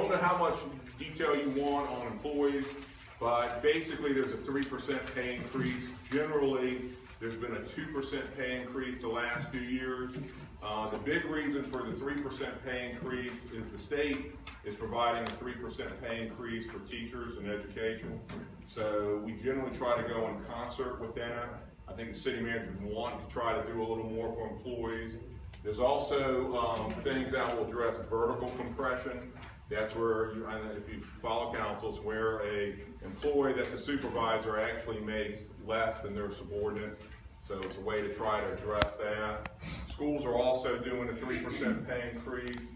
don't know how much detail you want on employees, but basically there's a 3% pay increase. Generally, there's been a 2% pay increase the last few years. The big reason for the 3% pay increase is the state is providing a 3% pay increase for teachers and education. So we generally try to go in concert with that. I think the city manager would want to try to do a little more for employees. There's also things that will address vertical compression. That's where, if you follow councils, where a employee that's a supervisor actually makes less than their subordinate. So it's a way to try to address that. Schools are also doing a 3% pay increase.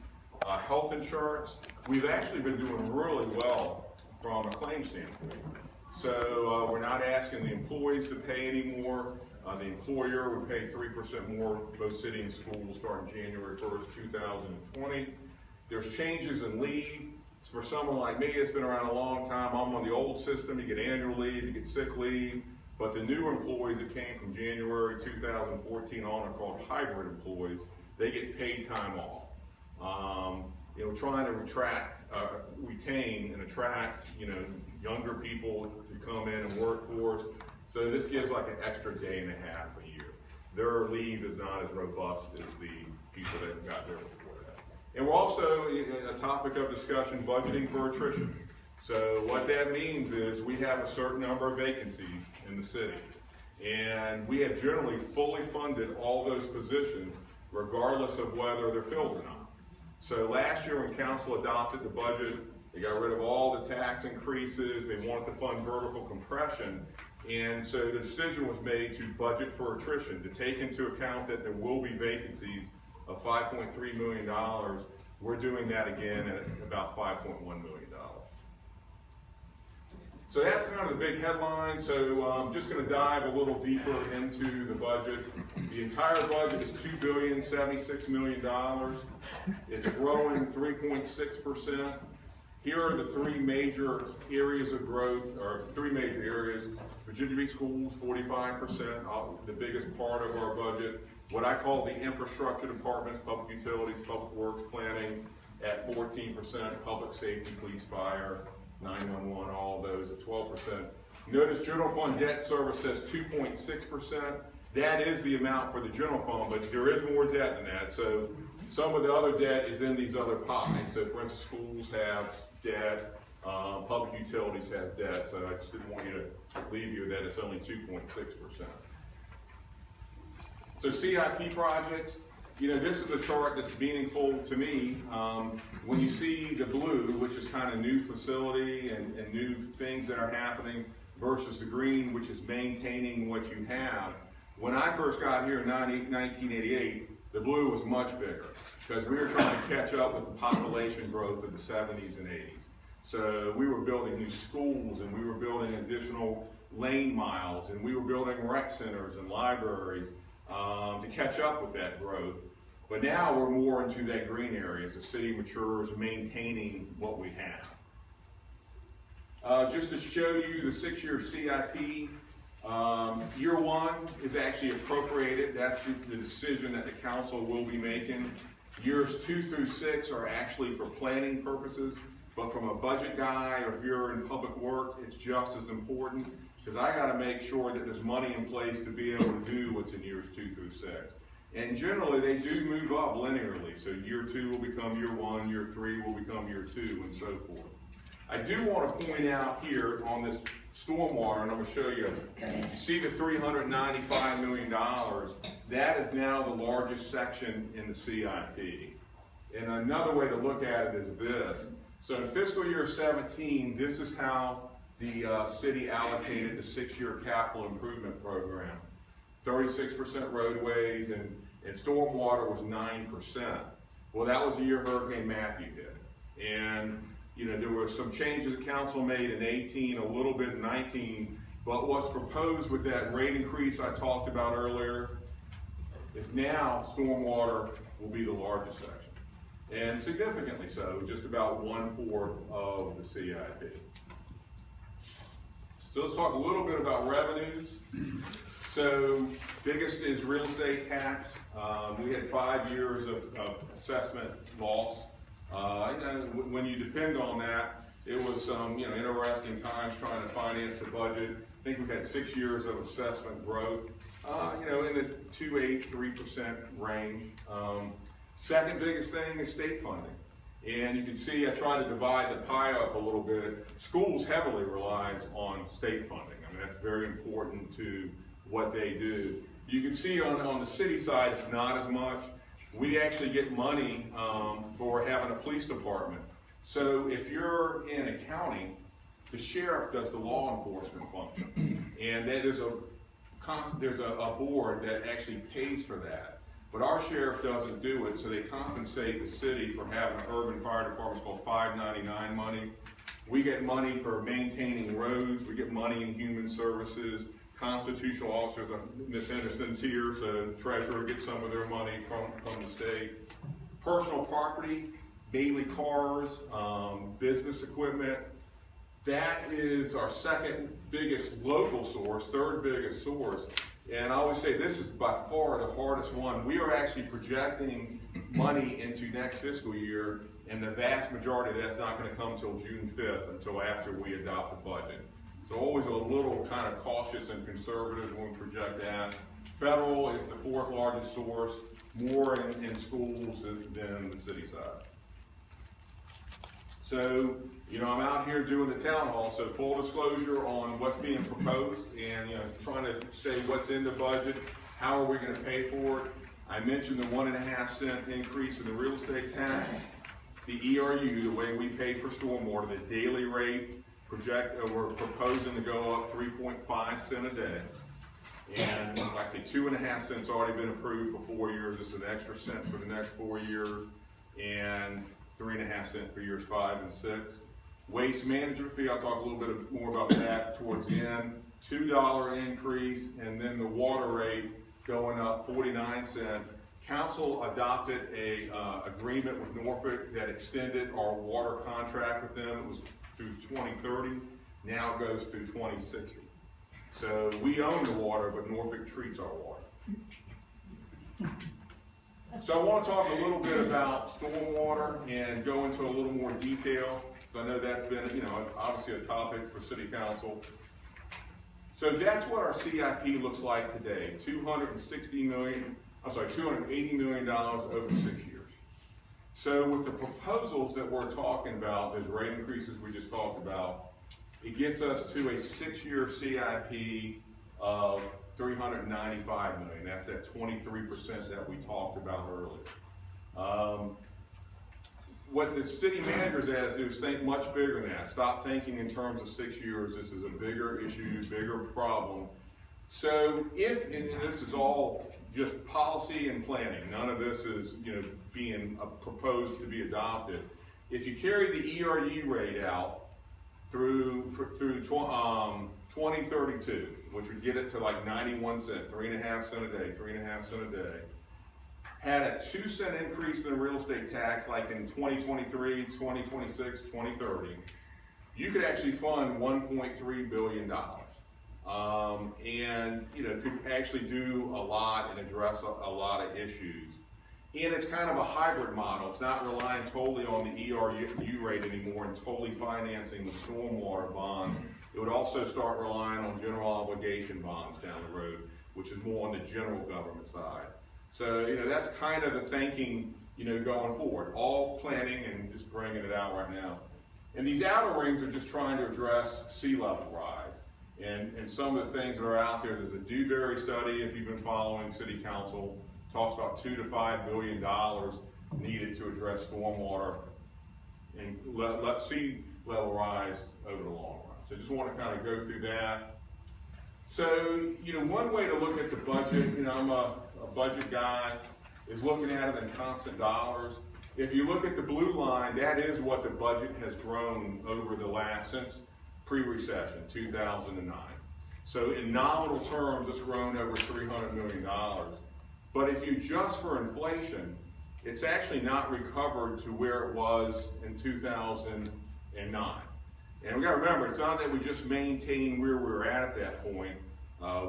Health insurance, we've actually been doing really well from a claim standpoint. So we're not asking the employees to pay any more. The employer would pay 3% more, both city and schools, starting January 1st, 2020. There's changes in leave. For someone like me, it's been around a long time. I'm on the old system. You get annual leave, you get sick leave. But the new employees that came from January 2014 on are called hybrid employees. They get paid time off. Trying to retain and attract, younger people to come in and work for us. So this gives like an extra day and a half a year. Their leave is not as robust as the people that got there before that. And we're also, a topic of discussion, budgeting for attrition. So what that means is we have a certain number of vacancies in the city. And we have generally fully funded all those positions regardless of whether they're filled or not. So last year when council adopted the budget, they got rid of all the tax increases, they wanted to fund vertical compression, and so the decision was made to budget for attrition, to take into account that there will be vacancies of $5.3 million. We're doing that again at about $5.1 million. So that's kind of the big headline. So I'm just going to dive a little deeper into the budget. The entire budget is $2,076 million. It's growing 3.6%. Here are the three major areas of growth, or three major areas. Virginia Beach Schools, 45%, the biggest part of our budget. What I call the infrastructure departments, public utilities, public works, planning at 14%, public safety, police, fire, 911, all of those at 12%. Notice general fund debt service says 2.6%. That is the amount for the general fund, but there is more debt than that. So some of the other debt is in these other pies. So for instance, schools have debt, public utilities has debt. So I just didn't want you to leave you that it's only 2.6%. So CIP projects, this is a chart that's meaningful to me. When you see the blue, which is kind of new facility and new things that are happening, versus the green, which is maintaining what you have. When I first got here in 1988, the blue was much bigger because we were trying to catch up with the population growth of the 70s and 80s. So we were building new schools and we were building additional lane miles and we were building rec centers and libraries to catch up with that growth. But now we're more into that green area as the city matures, maintaining what we have. Just to show you the 6-year CIP, year one is actually appropriated. That's the decision that the council will be making. Years 2 through 6 are actually for planning purposes, but from a budget guy, or if you're in public works, it's just as important because I got to make sure that there's money in place to be able to do what's in years 2 through 6. And generally, they do move up linearly. So year 2 will become year 1, year 3 will become year 2, and so forth. I do want to point out here on this stormwater, and I'm going to show you, you see the $395 million, that is now the largest section in the CIP. And another way to look at it is this. So in fiscal year 17, this is how the city allocated the 6-year capital improvement program. 36% roadways, and stormwater was 9%. Well, that was the year Hurricane Matthew hit. And there were some changes the council made in 18, a little bit in 19, but what's proposed with that rate increase I talked about earlier is now stormwater will be the largest section. And significantly so, just about 1/4 of the CIP. So let's talk a little bit about revenues. So biggest is real estate tax. We had 5 years of assessment loss. When you depend on that, it was some, interesting times trying to finance the budget. I think we've had 6 years of assessment growth, in the 2.83% range. Second biggest thing is state funding. And you can see I try to divide the pie up a little bit. Schools heavily relies on state funding. I mean, that's very important to what they do. You can see on the city side, it's not as much. We actually get money for having a police department. So if you're in a county, the sheriff does the law enforcement function. And there's a board that actually pays for that. But our sheriff doesn't do it, so they compensate the city for having an urban fire department. It's called 599 money. We get money for maintaining roads. We get money in human services. Constitutional officers, Ms. Henderson's here, so the treasurer gets some of their money from the state. Personal property, mainly cars, business equipment. That is our second biggest local source, third biggest source. And I always say this is by far the hardest one. We are actually projecting money into next fiscal year, and the vast majority of that's not going to come until June 5th, until after we adopt the budget. So always a little kind of cautious and conservative when we project that. Federal is the fourth largest source, more in schools than the city side. So, I'm out here doing the town hall, so full disclosure on what's being proposed and, trying to say what's in the budget, how are we going to pay for it. I mentioned the 1.5 cent increase in the real estate tax, the ERU, the way we pay for stormwater, the daily rate, we're proposing to go up 3.5 cents a day. And like I say, 2.5 cents already been approved for 4 years. It's an extra cent for the next 4 years, and 3.5 cents for years 5 and 6. Waste management fee, I'll talk a little bit more about that towards the end. $2 increase, and then the water rate going up 49 cents. Council adopted a agreement with Norfolk that extended our water contract with them. It was through 2030. Now it goes through 2060. So we own the water, but Norfolk treats our water. So I want to talk a little bit about stormwater and go into a little more detail. So I know that's been, obviously a topic for City Council. So that's what our CIP looks like today. $280 million over 6 years. So with the proposals that we're talking about, those rate increases we just talked about, it gets us to a 6-year CIP of $395 million. That's at 23% that we talked about earlier. What the city managers asked to do is think much bigger than that. Stop thinking in terms of 6 years. This is a bigger issue, bigger problem. So and this is all just policy and planning. None of this is, being proposed to be adopted. If you carry the ERU rate out through 2032, which would get it to like 91 cents, 3.5 cents a day, 3.5 cents a day, had a 2 cent increase in the real estate tax like in 2023, 2026, 2030, you could actually fund $1.3 billion. And could actually do a lot and address a lot of issues. And it's kind of a hybrid model. It's not relying totally on the ERU rate anymore and totally financing the stormwater bonds. It would also start relying on general obligation bonds down the road, which is more on the general government side. So, that's kind of the thinking, going forward. All planning and just bringing it out right now. And these outer rings are just trying to address sea level rise. And some of the things that are out there's a Dewberry study, if you've been following City Council, talks about $2 to $5 billion needed to address stormwater and let sea level rise over the long run. So just want to kind of go through that. So, one way to look at the budget, I'm a budget guy, is looking at it in constant dollars. If you look at the blue line, that is what the budget has grown over since pre-recession, 2009. So in nominal terms, it's grown over $300 million. But if you adjust for inflation, it's actually not recovered to where it was in 2009. And we got to remember, it's not that we just maintain where we were at that point.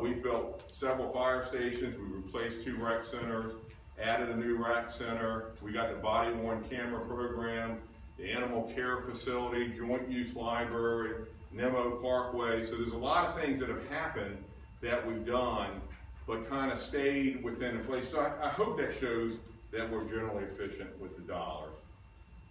We've built several fire stations, we replaced 2 rec centers, added a new rec center, we got the body worn camera program, the animal care facility, joint use library, Nemo Parkway. So there's a lot of things that have happened that we've done, but kind of stayed within inflation. So I hope that shows that we're generally efficient with the dollars.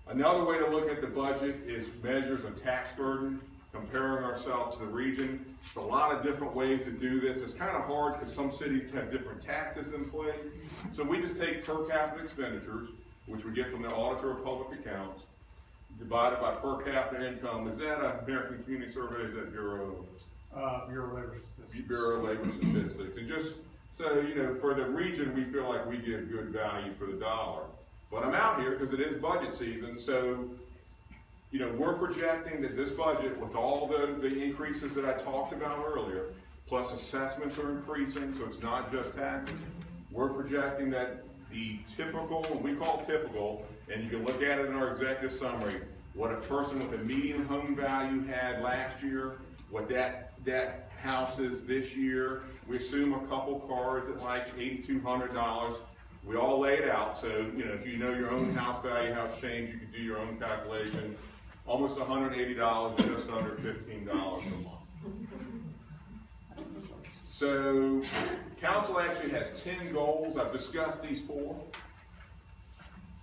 Another way to look at the budget is measures of tax burden, comparing ourselves to the region. There's a lot of different ways to do this. It's kind of hard because some cities have different taxes in place. So we just take per capita expenditures, which we get from the Auditor of Public Accounts, divided by per capita income. Is that a American Community Survey? Is that Bureau of Labor Statistics? Bureau of Labor Statistics. And just so you know, for the region, we feel like we give good value for the dollar. But I'm out here because it is budget season, so you know, we're projecting that this budget, with all the increases that I talked about earlier, plus assessments are increasing, so it's not just taxes. We're projecting that the typical, what we call typical, and you can look at it in our executive summary, what a person with a median home value had last year, what that house is this year. We assume a couple cars at like $8,200. We all lay it out, so you know, if you know your own house value, how it's changed, you can do your own calculation. Almost $180, just under $15 a month. So, council actually has 10 goals. I've discussed these 4.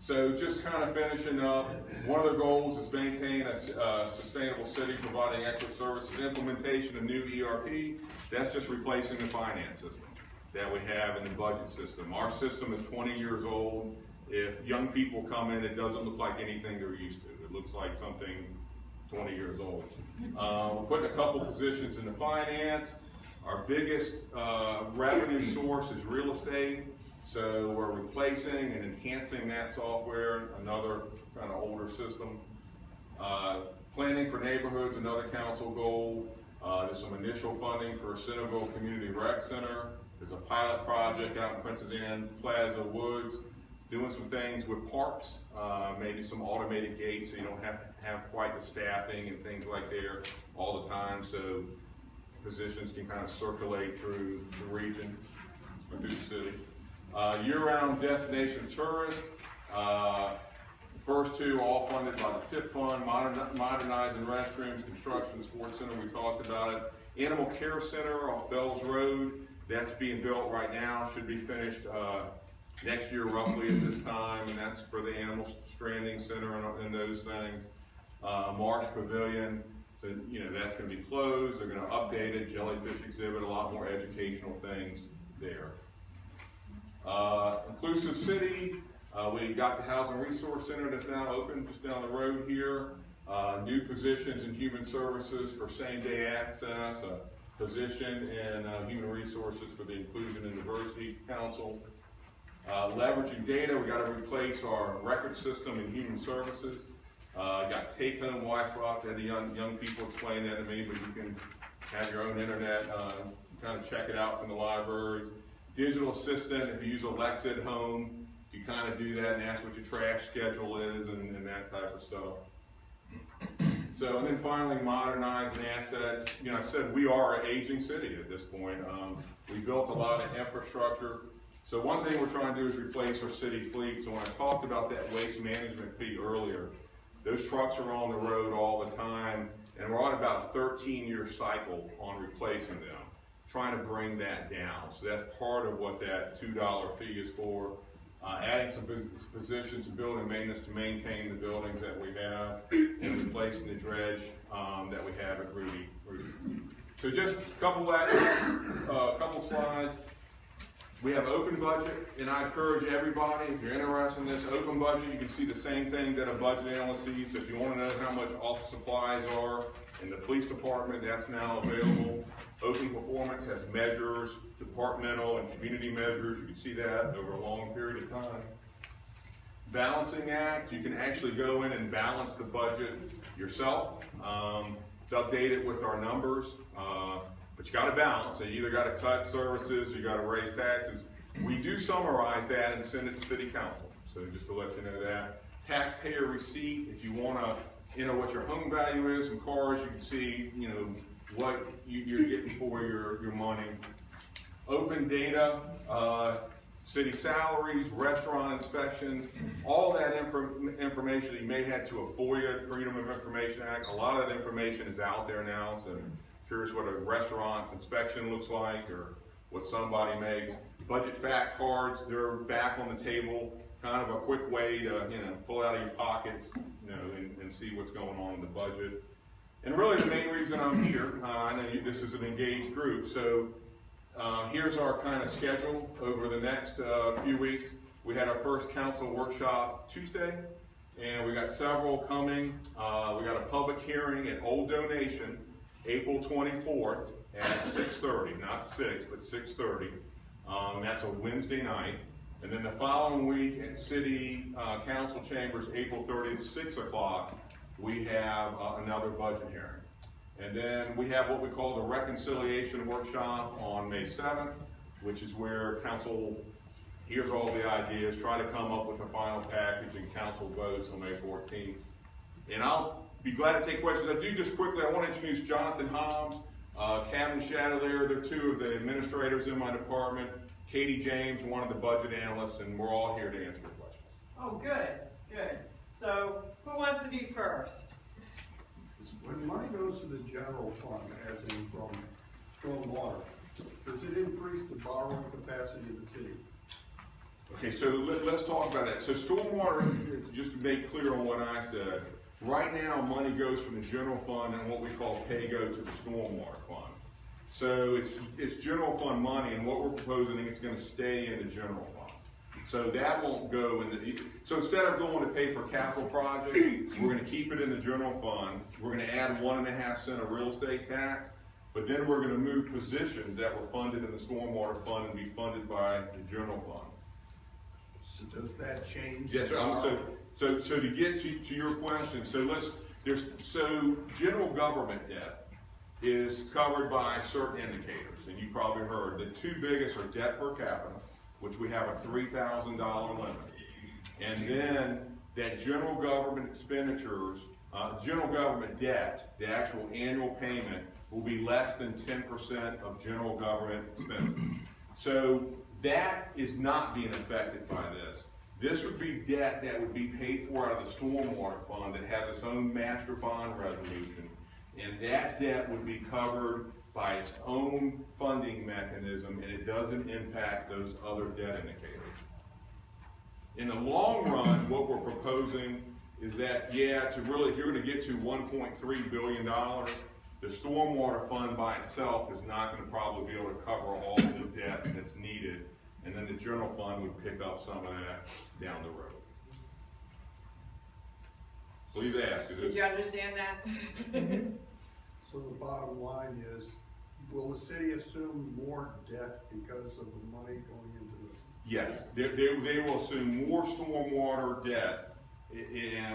So just kind of finishing up, one of the goals is maintain a sustainable city, providing excellent services. Implementation of new ERP, that's just replacing the finance system that we have in the budget system. Our system is 20 years old. If young people come in, it doesn't look like anything they're used to. It looks like something 20 years old. We're putting a couple positions into finance. Our biggest revenue source is real estate. So we're replacing and enhancing that software, another kind of older system. Planning for neighborhoods, another council goal. There's some initial funding for a Centerville Community Rec Center. There's a pilot project out in Princess Anne Plaza Woods, doing some things with parks, maybe some automated gates so you don't have to have quite the staffing and things like there all the time, so positions can kind of circulate through the region or through the city. Year-round destination tourists, the first 2 all funded by the TIP fund, modernizing restrooms, construction, sports center, we talked about it. Animal care center off Bells Road, that's being built right now, should be finished next year roughly at this time, and that's for the animal stranding center and those things. Marsh Pavilion, so you know that's going to be closed. They're going to update it, jellyfish exhibit, a lot more educational things there. Inclusive City, we got the Housing Resource Center that's now open just down the road here. New positions in human services for same-day access, a position in human resources for the Inclusion and Diversity Council. Leveraging data, we got to replace our record system in human services. Got take-home white spots. I had the young people explain that to me, but you can have your own internet, kind of check it out from the libraries. Digital assistant, if you use Alexa at home, you kind of do that and ask what your trash schedule is and that type of stuff. So, and then finally, modernizing assets. You know, I said we are an aging city at this point. We built a lot of infrastructure. So one thing we're trying to do is replace our city fleet. So when I talked about that waste management fee earlier, those trucks are on the road all the time, and we're on about a 13-year cycle on replacing them, trying to bring that down. So that's part of what that $2 fee is for. Adding some positions in building maintenance to maintain the buildings that we have, and replacing the dredge that we have at Rudy. So just a couple slides. We have open budget, and I encourage everybody, if you're interested in this open budget, you can see the same thing that a budget analyst sees. So if you want to know how much office supplies are in the police department, that's now available. Open performance has measures, departmental and community measures. You can see that over a long period of time. Balancing act, you can actually go in and balance the budget yourself. It's updated with our numbers. But you got to balance. So you either got to cut services, or you got to raise taxes. We do summarize that and send it to City Council. So just to let you know that. Taxpayer receipt, if you want to enter what your home value is in cars, you can see, you know, what you're getting for your money. Open data, city salaries, restaurant inspections, all that information that you may have to a FOIA, Freedom of Information Act. A lot of that information is out there now, so curious what a restaurant's inspection looks like or what somebody makes. Budget fact cards, they're back on the table, kind of a quick way to, pull out of your pocket, and see what's going on in the budget. And really the main reason I'm here, I know this is an engaged group, so here's our kind of schedule over the next few weeks. We had our first council workshop Tuesday, and we got several coming. We got a public hearing at Old Donation, April 24th at 6:30, not 6, but 6:30. That's a Wednesday night. And then the following week at City Council Chambers, April 30th, 6 o'clock, we have another budget hearing. And then we have what we call the reconciliation workshop on May 7th, which is where council hears all the ideas, try to come up with a final package, and council votes on May 14th. And I'll be glad to take questions. I do just quickly, I want to introduce Jonathan Hobbs, Kevin Chatelaire. They're two of the administrators in my department. Katie James, one of the budget analysts, and we're all here to answer your questions. Oh, good. So, who wants to be first? When money goes to the general fund, as in from stormwater, does it increase the borrowing capacity of the city? Okay, so let's talk about that. So stormwater, just to make clear on what I said, right now money goes from the general fund and what we call pay-go to the stormwater fund. So it's general fund money, and what we're proposing, it's going to stay in the general fund. So that won't go in the, so instead of going to pay for capital projects, we're going to keep it in the general fund. We're going to add 1.5 cents of real estate tax, but then we're going to move positions that were funded in the stormwater fund and be funded by the general fund. So does that change? Yes, sir. So to get to your question, so general government debt is covered by certain indicators, and you probably heard the two biggest are debt per capita, which we have a $3,000 limit, and then that general government expenditures, general government debt, the actual annual payment will be less than 10% of general government expenses. So that is not being affected by this. This would be debt that would be paid for out of the stormwater fund that has its own master bond resolution, and that debt would be covered by its own funding mechanism, and it doesn't impact those other debt indicators. In the long run, what we're proposing is that, if you're going to get to $1.3 billion, the stormwater fund by itself is not going to probably be able to cover all the debt that's needed, and then the general fund would pick up some of that down the road. Please ask. Did you understand that? So the bottom line is, will the city assume more debt because of the money going into the? Yes, they will assume more stormwater debt,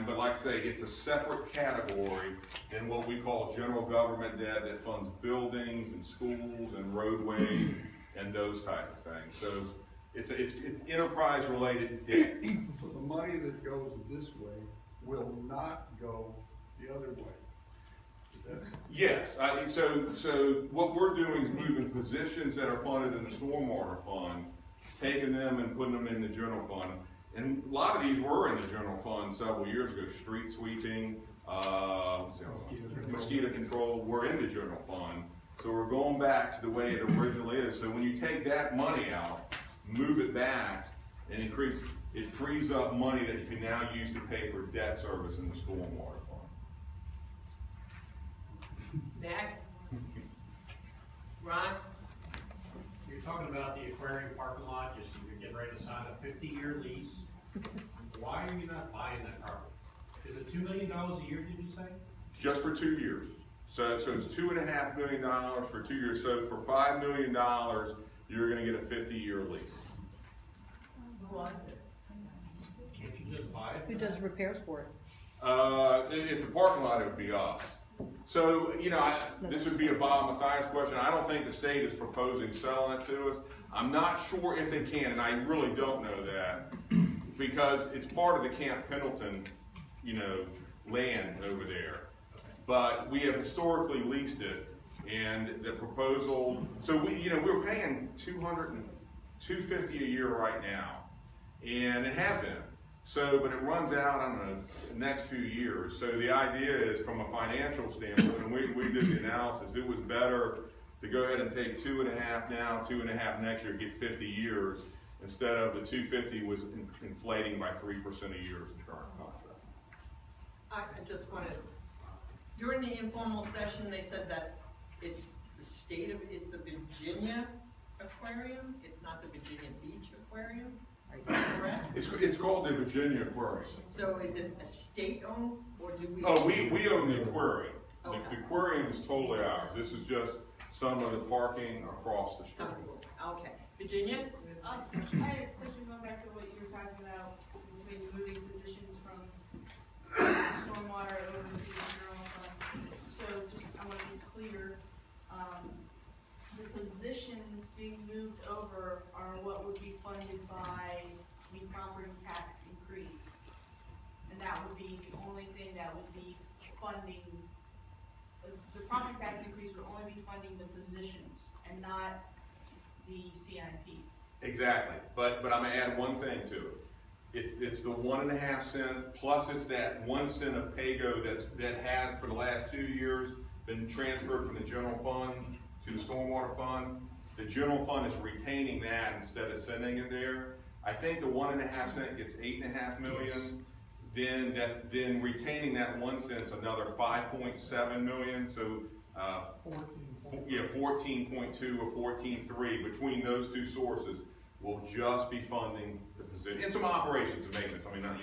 but like I say, it's a separate category than what we call general government debt that funds buildings and schools and roadways and those type of things. So it's enterprise related debt. So the money that goes this way will not go the other way. Yes, so what we're doing is moving positions that are funded in the stormwater fund, taking them and putting them in the general fund. And a lot of these were in the general fund several years ago. Street sweeping, mosquito control were in the general fund. So we're going back to the way it originally is. So when you take that money out, move it back, and increase, it frees up money that you can now use to pay for debt service in the stormwater fund. Next. Ron? You're talking about the aquarium parking lot, you're getting ready to sign a 50-year lease. Why are you not buying that property? Is it $2 million a year, did you say? Just for 2 years. So it's $2.5 million for 2 years. So for $5 million, you're gonna get a 50-year lease. Can't you just buy it? Who does repairs for it? If the parking lot, it would be us. So, this would be a Bob Mathias question. I don't think the state is proposing selling it to us. I'm not sure if they can, and I really don't know that, because it's part of the Camp Pendleton, land over there. But we have historically leased it, and the proposal, so we're paying $250 a year right now, and it has been. So, but it runs out, I don't know, the next few years. So the idea is, from a financial standpoint, and we did the analysis, it was better to go ahead and take 2.5 now, 2.5 next year, get 50 years, instead of the 250 was inflating by 3% a year as the current contract. I just wanted, during the informal session, they said that it's it's the Virginia Aquarium, it's not the Virginia Beach Aquarium, is that correct? It's called the Virginia Aquarium. So is it a state-owned, or do we? Oh, we own the aquarium. Okay. The aquarium is totally ours. This is just some of the parking across the street. Some people, okay. Virginia? I had a question going back to what you were talking about, between moving positions from stormwater over to the general fund. So just, I want to be clear, the positions being moved over are what would be funded by the property tax increase. And that would be the only thing that would be funding, the property tax increase would only be funding the positions and not the CIPs. Exactly, but I'm gonna add one thing to it. It's the 1.5 cent, plus it's that 1 cent of pay-go that has for the last 2 years been transferred from the general fund to the stormwater fund. The general fund is retaining that instead of sending it there. I think the 1.5 cent gets 8.5 million. Then retaining that 1 cent's another 5.7 million, so, 14.2 or 14.3, between those two sources will just be funding the position, and some operations and maintenance, I mean, not,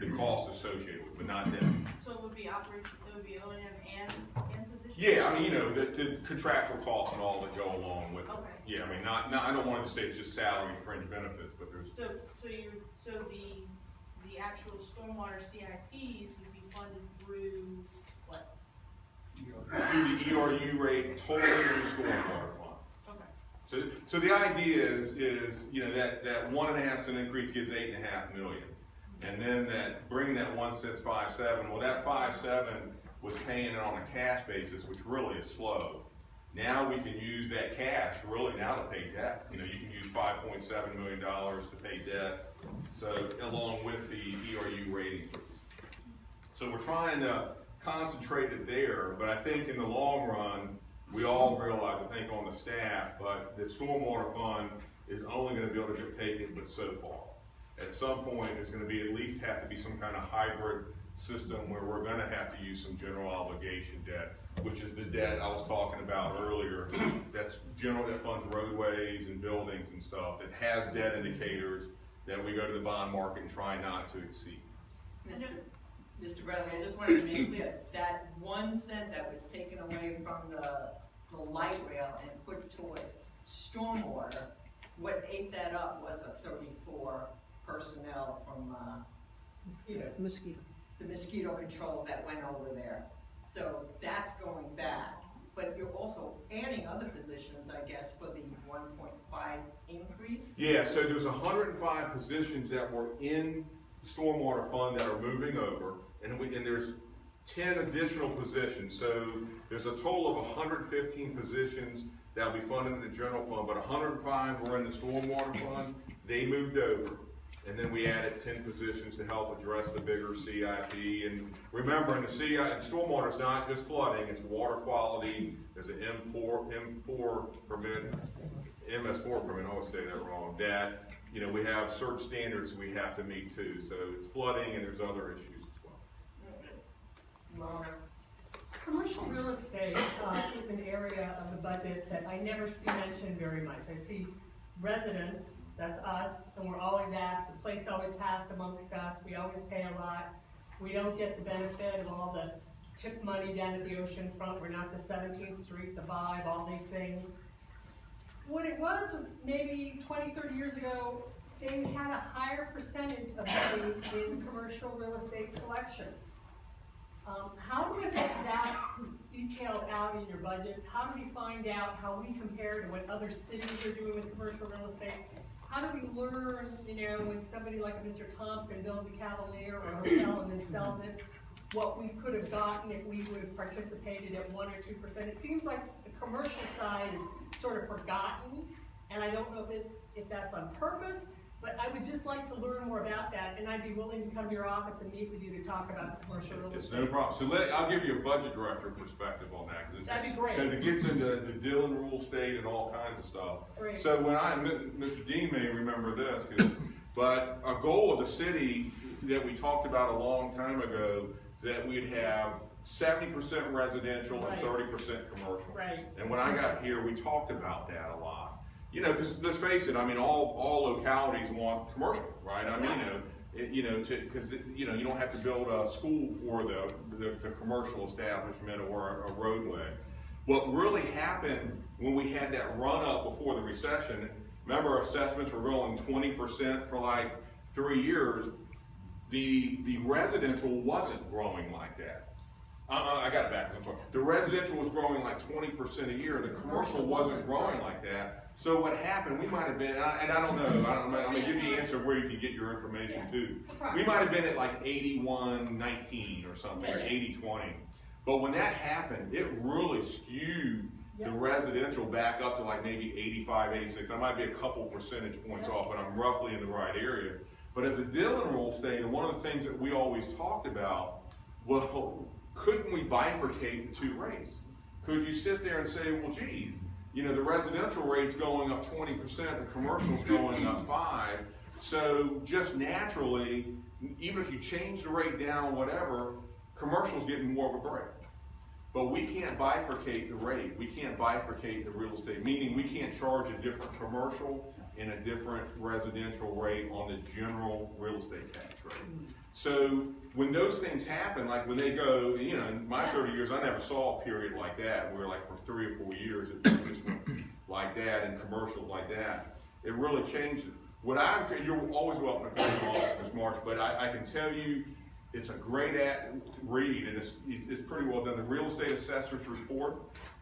the costs associated with, but not them. So it would be operation, it would be O&M and position? Yeah, I mean, the contractual costs and all that go along with it. Okay. Yeah, I mean, not, I don't want to say it's just salary, fringe benefits, but there's, So the actual stormwater CIPs would be funded through what? through the ERU rate totally in the stormwater fund. Okay. So the idea is, that 1.5 cent increase gives 8.5 million. And then bringing that 1 cent's 5.7, well, that 5.7 was paying it on a cash basis, which really is slow. Now we can use that cash really now to pay debt. You can use $5.7 million to pay debt, so along with the ERU rate increase. So we're trying to concentrate it there, but I think in the long run, we all realize, I think on the staff, but the stormwater fund is only gonna be able to take it but so far. At some point, there's gonna be, at least have to be some kind of hybrid system where we're gonna have to use some general obligation debt, which is the debt I was talking about earlier, that funds roadways and buildings and stuff, that has debt indicators that we go to the bond market and try not to exceed. Mr. Bradley, I just wanted to make clear, that 1 cent that was taken away from the light rail and put towards stormwater, what ate that up was the 34 personnel from, Mosquito. the mosquito control that went over there. So that's going back, but you're also adding other positions, I guess, for the 1.5 increase? Yeah, so there's 105 positions that were in the stormwater fund that are moving over, and there's 10 additional positions. So there's a total of 115 positions that will be funded in the general fund, but 105 were in the stormwater fund. They moved over, and then we added 10 positions to help address the bigger CIP. And remember, in the stormwater, it's not just flooding, it's water quality. There's an M4 permit, MS4 permit, I always say that wrong, that, we have certain standards we have to meet too. So it's flooding and there's other issues as well. Mona? Commercial real estate is an area of the budget that I never see mentioned very much. I see residents, that's us, and we're always asked, the plate's always passed amongst us, we always pay a lot. We don't get the benefit of all the tip money down at the ocean front, we're not the 17th Street, the Vibe, all these things. What it was maybe 20, 30 years ago, they had a higher percentage of money in commercial real estate collections. How do we get that detailed out in your budgets? How do we find out how we compare to what other cities are doing with commercial real estate? How do we learn, when somebody like Mr. Thompson builds a Cavalier or a hotel and then sells it, what we could have gotten if we would have participated at 1 or 2%? It seems like the commercial side is sort of forgotten And I don't know if that's on purpose, but I would just like to learn more about that, and I'd be willing to come to your office and meet with you to talk about commercial real It's estate. no problem. So I'll give you a budget director perspective on that. 'Cause That'd be great. Because it gets into the Dillon Rule State and all kinds of stuff. Great. So when Mr. Dean may remember this, but a goal of the city that we talked about a long time ago is that we'd have 70% residential Right. and 30% commercial. Right. And when I got here, we talked about that a lot. You know, because let's face it, I mean, all localities want commercial, right? I mean, you know, because you know, you don't have to build a school for the commercial establishment or a roadway. What really happened when we had that run up before the recession, remember assessments were growing 20% for like 3 years. The residential wasn't growing like that. I got it back, I'm sorry. The residential was growing like 20% a year, the commercial wasn't growing like that. So what happened, we might have been, and I don't know, I'm gonna give you the answer where you can get your information too. We might have been at like 81-19 or something, or 80-20. But when that happened, it really skewed the residential back up to like maybe 85, 86. I might be a couple percentage points off, but I'm roughly in the right area. But as a Dillon Rule State, and one of the things that we always talked about, well, couldn't we bifurcate the two rates? Could you sit there and say, well, geez, you know, the residential rate's going up 20%, the commercial's going up 5%. So just naturally, even if you change the rate down, whatever, commercial's getting more of a break. But we can't bifurcate the rate. We can't bifurcate the real estate, meaning we can't charge a different commercial and a different residential rate on the general real estate tax rate. So when those things happen, like when they go, you know, in my 30 years, I never saw a period like that where like for 3 or 4 years it just went like that and commercials like that. It really changed it. You're always welcome to come to my office, Ms. March, but I can tell you it's a great read and it's pretty well done. The real estate assessor's report,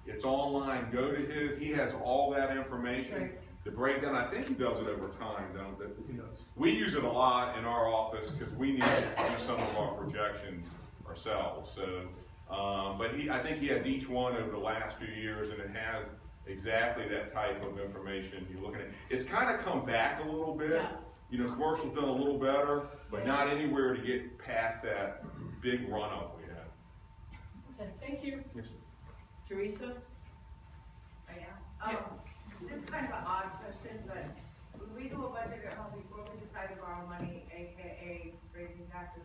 it's online. Go to his, he has all that information. Right. The breakdown, I think he does it over time, don't they? He does. We use it a lot in our office because we need to do some of our projections ourselves. So, but I think he has each one over the last few years, and it has exactly that type of information you're looking at. It's kind of come back a little bit. Yeah. You know, commercial's done a little better, but not anywhere to get past that big run up we had. Okay, thank you. Yes. Teresa? This is kind of an odd question, but when we do a budget at home before we decide to borrow money, AKA raising taxes,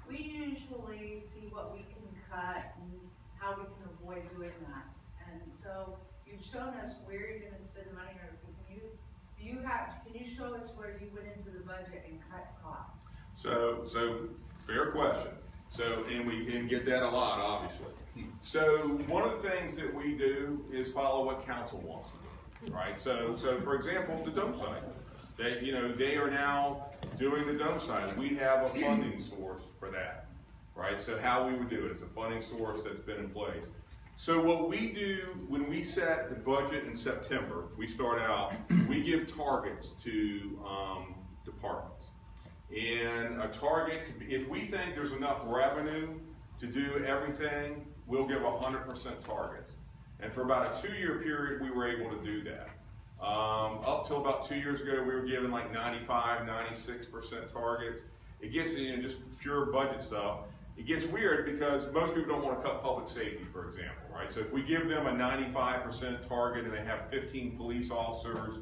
we usually see what we can cut and how we can avoid doing that. And so you've shown us where you're gonna spend the money, or can you show us where you went into the budget and cut costs? So fair question. So, and we can get that a lot, obviously. So one of the things that we do is follow what council wants to do, right? So for example, the dump site, they are now doing the dump site. We have a funding source for that, right? So how we would do it, it's a funding source that's been in place. So what we do when we set the budget in September, we start out, we give targets to departments. And a target, if we think there's enough revenue to do everything, we'll give 100% targets. And for about a 2-year period, we were able to do that. Up till about 2 years ago, we were given like 95, 96% targets. It gets, just pure budget stuff. It gets weird because most people don't want to cut public safety, for example, right? So if we give them a 95% target and they have 15 police officers,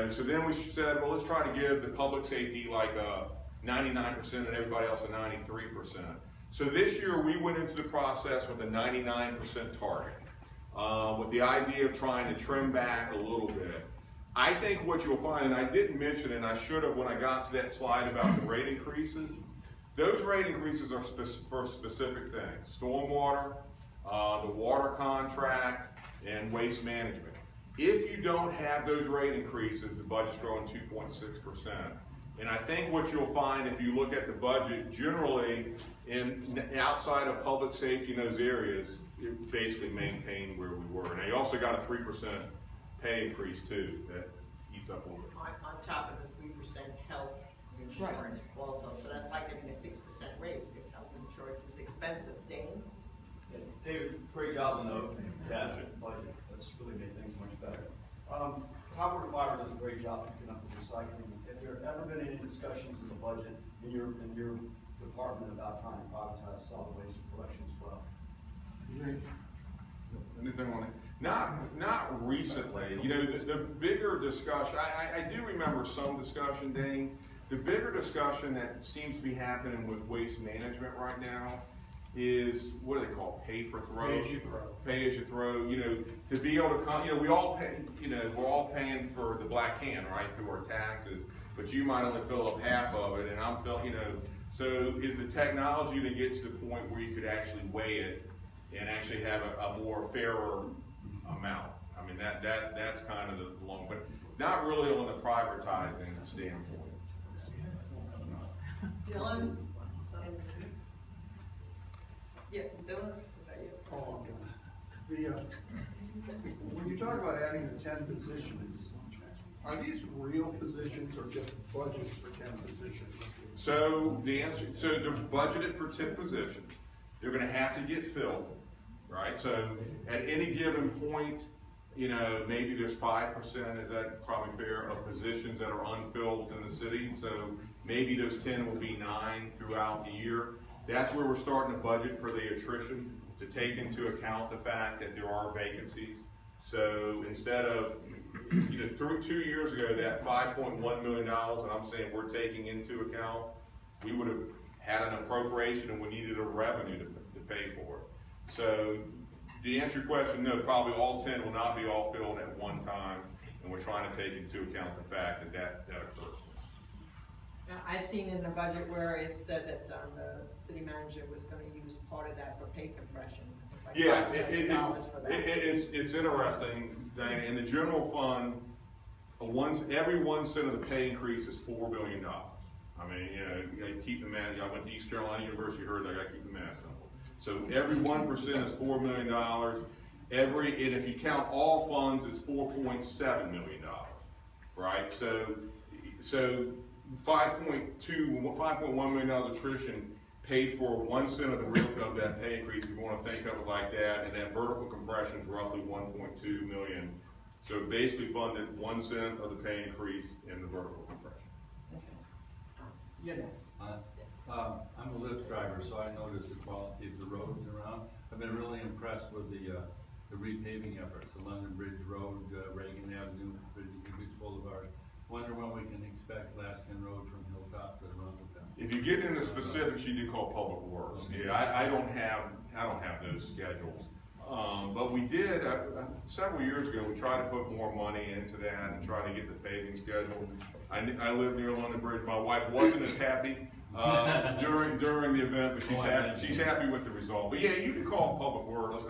so then we said, well, let's try to give the public safety like a 99% and everybody else a 93%. So this year we went into the process with a 99% target, with the idea of trying to trim back a little bit. I think what you'll find, and I didn't mention it, and I should have when I got to that slide about the rate increases, those rate increases are for specific things. Stormwater, the water contract, and waste management. If you don't have those rate increases, the budget's growing 2.6%. And I think what you'll find if you look at the budget, generally, outside of public safety in those areas, it basically maintained where we were. And they also got a 3% pay increase too, that eats up a little bit. On top of the 3% health insurance also, so that's like getting a 6% raise, because health insurance is expensive. Dane? David, great job on the cash budget. That's really made things much better. Copper to Fiber does a great job picking up the recycling. Have there ever been any discussions in the budget in your department about trying to privatize solid waste collection as well? Anything on it? Not recently. You know, the bigger discussion, I do remember some discussion, Dane. The bigger discussion that seems to be happening with waste management right now is, what do they call it? Pay for throw? Pay as you throw. Pay as you throw, you know, to be able to come, you know, we all pay, you know, we're all paying for the black can, right, through our taxes, but you might only fill up half of it, and I'm filling, you know, so is the technology to get to the point where you could actually weigh it and actually have a more fairer amount? I mean, that's kind of the long, but not really on the privatizing standpoint. Dylan? Yeah, Dylan, is that you? Hold on, guys. When you talk about adding the 10 positions, are these real positions or just budgets for 10 positions? So the answer, so they're budgeted for 10 positions. They're gonna have to get filled, right? So at any given point, you know, maybe there's 5%, is that probably fair, of positions that are unfilled within the city. So maybe those 10 will be 9 throughout the year. That's where we're starting to budget for the attrition, to take into account the fact that there are vacancies. So instead of, you know, through 2 years ago, that $5.1 million that I'm saying we're taking into account, we would have had an appropriation and we needed a revenue to pay for it. So to answer your question, no, probably all 10 will not be all filled at one time, and we're trying to take into account the fact that occurs. Now, I seen in the budget where it said that, the city manager was gonna use part of that for pay compression. like Yes, $5 million for that. it's interesting, Diana, in the general fund, every 1 cent of the pay increase is $4 billion. I mean, you know, you gotta keep the math, I went to East Carolina University, heard that, I gotta keep the math simple. So every 1% is $4 million, and if you count all funds, it's $4.7 million, right? So 5.1 million attrition paid for 1 cent of that pay increase, if you wanna think of it like that, and that vertical compression is roughly 1.2 million. So basically funded 1 cent of the pay increase in the vertical compression. You're next. I'm a Lyft driver, so I notice the quality of the roads around. I've been really impressed with the repaving efforts, the London Bridge Road, Reagan Avenue, Bridge Boulevard. Wonder when we can expect Laskin Road from Hilltop to Rundletown. If you get into specifics, you do call Public Works. Yeah, I don't have those schedules. But we did, several years ago, we tried to put more money into that and try to get the paving schedule. I live near London Bridge. My wife wasn't as happy during the event, but she's happy with the result. But yeah, you can call Public Works.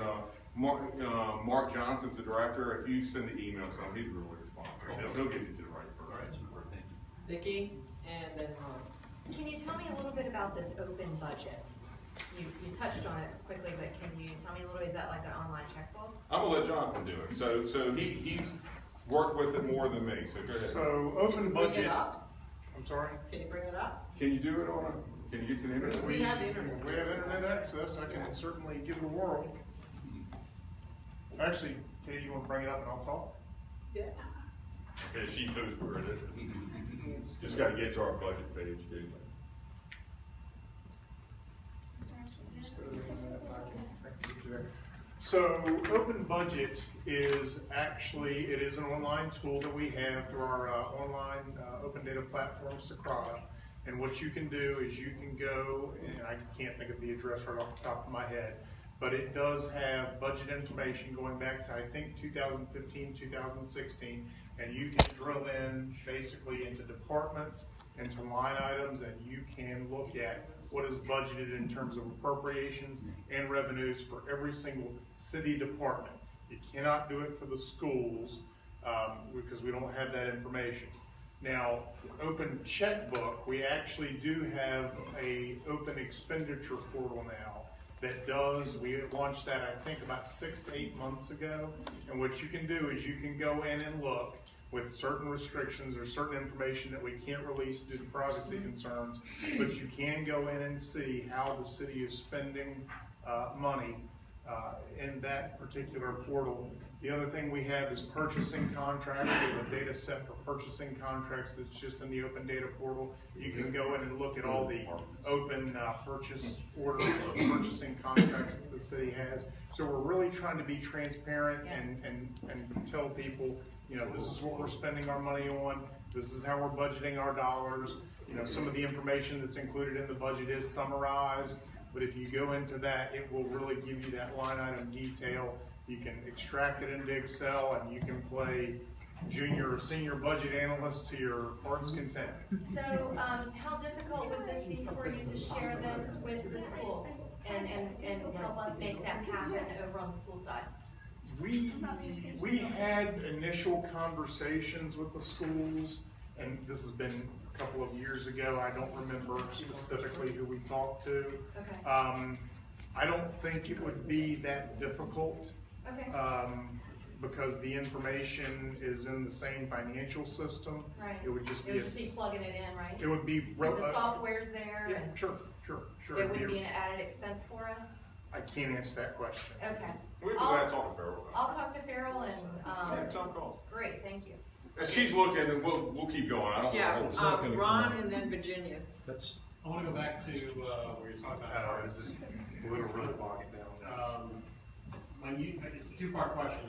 Mark Johnson's the director. If you send the email to him, he's really responsive. He'll get you to the right person. All right, super, thank you. Vicki, and then Ron. Can you tell me a little bit about this open budget? You touched on it quickly, but can you tell me a little bit, is that like an online checkbook? I'm gonna let Jonathan do it. So he's worked with it more than me, so go ahead. So Can open you bring budget. it up? I'm sorry? Can you bring it up? Can you do it can you get to the internet? We have internet. We have internet access, I can certainly give it a whirl. Actually, Katie, you wanna bring it up and I'll talk? Yeah. Okay, she knows where it is. Just gotta get to our budget page, dude. So, Open Budget is actually, it is an online tool that we have through our online open data platform, Socrata. And what you can do is you can go, and I can't think of the address right off the top of my head, but it does have budget information going back to, I think, 2015, 2016, and you can drill in basically into departments, into line items, and you can look at what is budgeted in terms of appropriations and revenues for every single city department. You cannot do it for the schools because we don't have that information. Now, Open Checkbook, we actually do have a open expenditure portal now that does, we launched that I think about 6 to 8 months ago. And what you can do is you can go in and look with certain restrictions or certain information that we can't release due to privacy concerns, but you can go in and see how the city is spending money in that particular portal. The other thing we have is purchasing contracts. We have a data set for purchasing contracts that's just in the open data portal. You can go in and look at all the open purchase orders, purchasing contracts that the city has. So we're really trying to be transparent and tell people, you know, this is what we're spending our money on. This is how we're budgeting our dollars. You know, some of the information that's included in the budget is summarized, but if you go into that, it will really give you that line item detail. You can extract it into Excel and you can play junior or senior budget analyst to your heart's content. So, how difficult would this be for you to share this with the schools and help us make that happen over on the school side? We had initial conversations with the schools, and this has been a couple of years ago. I don't remember specifically who we talked to. Okay. I don't think it would be that difficult. Okay. Because the information is in the same financial system. Right. It would just be It would just be plugging it in, right? It would be. The software's there. Yeah, and sure. There wouldn't be an added expense for us? I can't answer that question. Okay. We're glad to talk to Farrell about I'll talk to Farrell and, it. Yeah, Tom calls. great, thank you. As she's looking, and we'll keep going, I don't Yeah, want to. Ron and then Virginia. That's. I wanna go back to, where you're talking about targets. It'll really bog it down. When you, it's a two-part question,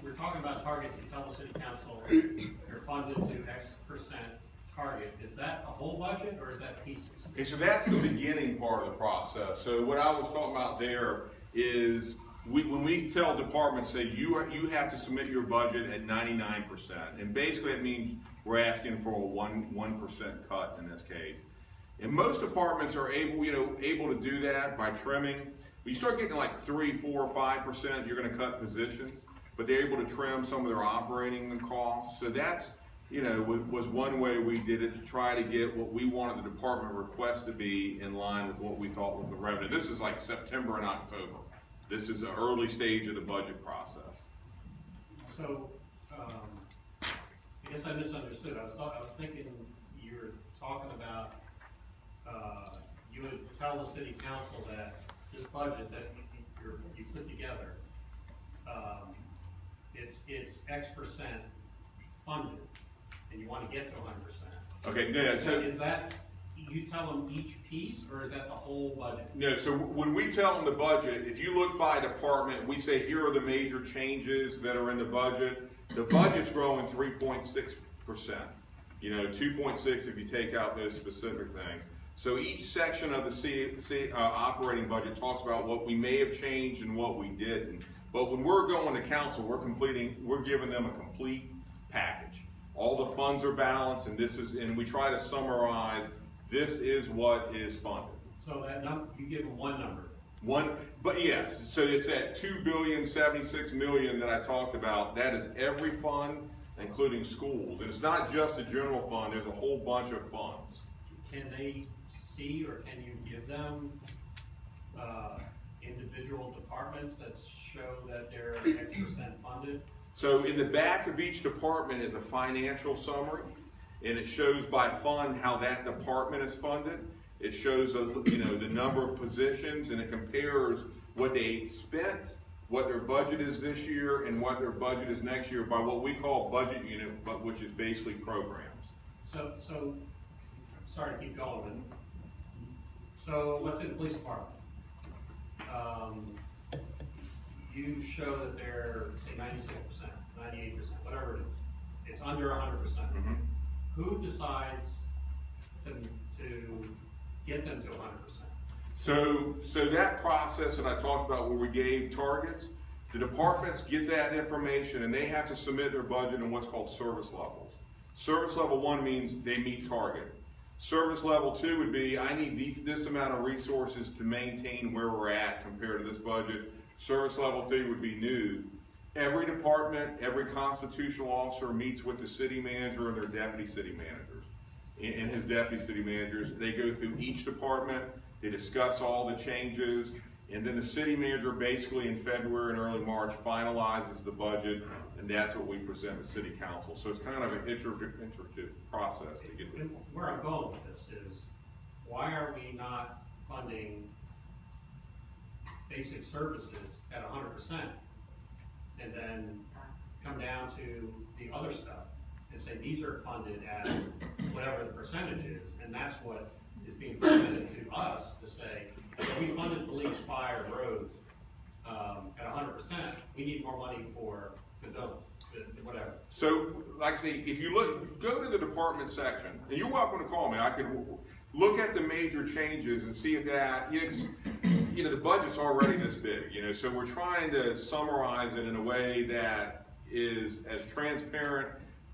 we're talking about targets, you tell the city council you're funded to X percent target, is that a whole budget or is that pieces? Okay, so that's the beginning part of the process. So what I was talking about there is, when we tell departments that you have to submit your budget at 99%, and basically it means we're asking for a 1% cut in this case. And most departments are able to do that by trimming. When you start getting like 3, 4, 5%, you're gonna cut positions, but they're able to trim some of their operating costs. So that's, was one way we did it, to try to get what we wanted the department request to be in line with what we thought was the revenue. This is like September and October. This is the early stage of the budget process. So, I guess I misunderstood. I was thinking you were talking about, you would tell the city council that this budget that you put together, it's X percent funded, and you want to get to 100%. Okay, no, so Is that, you tell them each piece, or is that the whole budget? no, so when we tell them the budget, if you look by department, we say here are the major changes that are in the budget. The budget's growing 3.6%. 2.6 if you take out those specific things. So each section of the operating budget talks about what we may have changed and what we didn't. But when we're going to council, we're giving them a complete package. All the funds are balanced, and we try to summarize, this is what is funded. So that number, you give them one number. But yes, so it's that $2,076,000,000 that I talked about. That is every fund, including schools. And it's not just a general fund, there's a whole bunch of funds. Can they see, or can you give them individual departments that show that they're X percent funded? So in the back of each department is a financial summary, and it shows by fund how that department is funded. It shows the number of positions, and it compares what they spent, what their budget is this year, and what their budget is next year by what we call budget unit, but which is basically programs. So, sorry to keep going. So let's say the police department. You show that they're, say, 96%, 98%, whatever it is. It's under 100%. Mm-hmm. Who decides to get them to 100%? So that process that I talked about where we gave targets, the departments get that information and they have to submit their budget in what's called service levels. Service level 1 means they meet target. Service level 2 would be, I need this amount of resources to maintain where we're at compared to this budget. Service level 3 would be new. Every department, every constitutional officer meets with the city manager and their deputy city managers. And his deputy city managers, they go through each department, they discuss all the changes, and then the city manager basically in February and early March finalizes the budget, and that's what we present to city council. So it's kind of an iterative process to get there. Where I'm going with this is, why are we not funding basic services at 100%, and then come down to the other stuff and say, these are funded at whatever the percentage is, and that's what is being presented to us to say, if we funded police, fire, roads, at 100%, we need more money for the whatever. So, like I say, if you go to the department section, and you're welcome to call me, I can look at the major changes and see if that, the budget's already this big, so we're trying to summarize it in a way that is as transparent.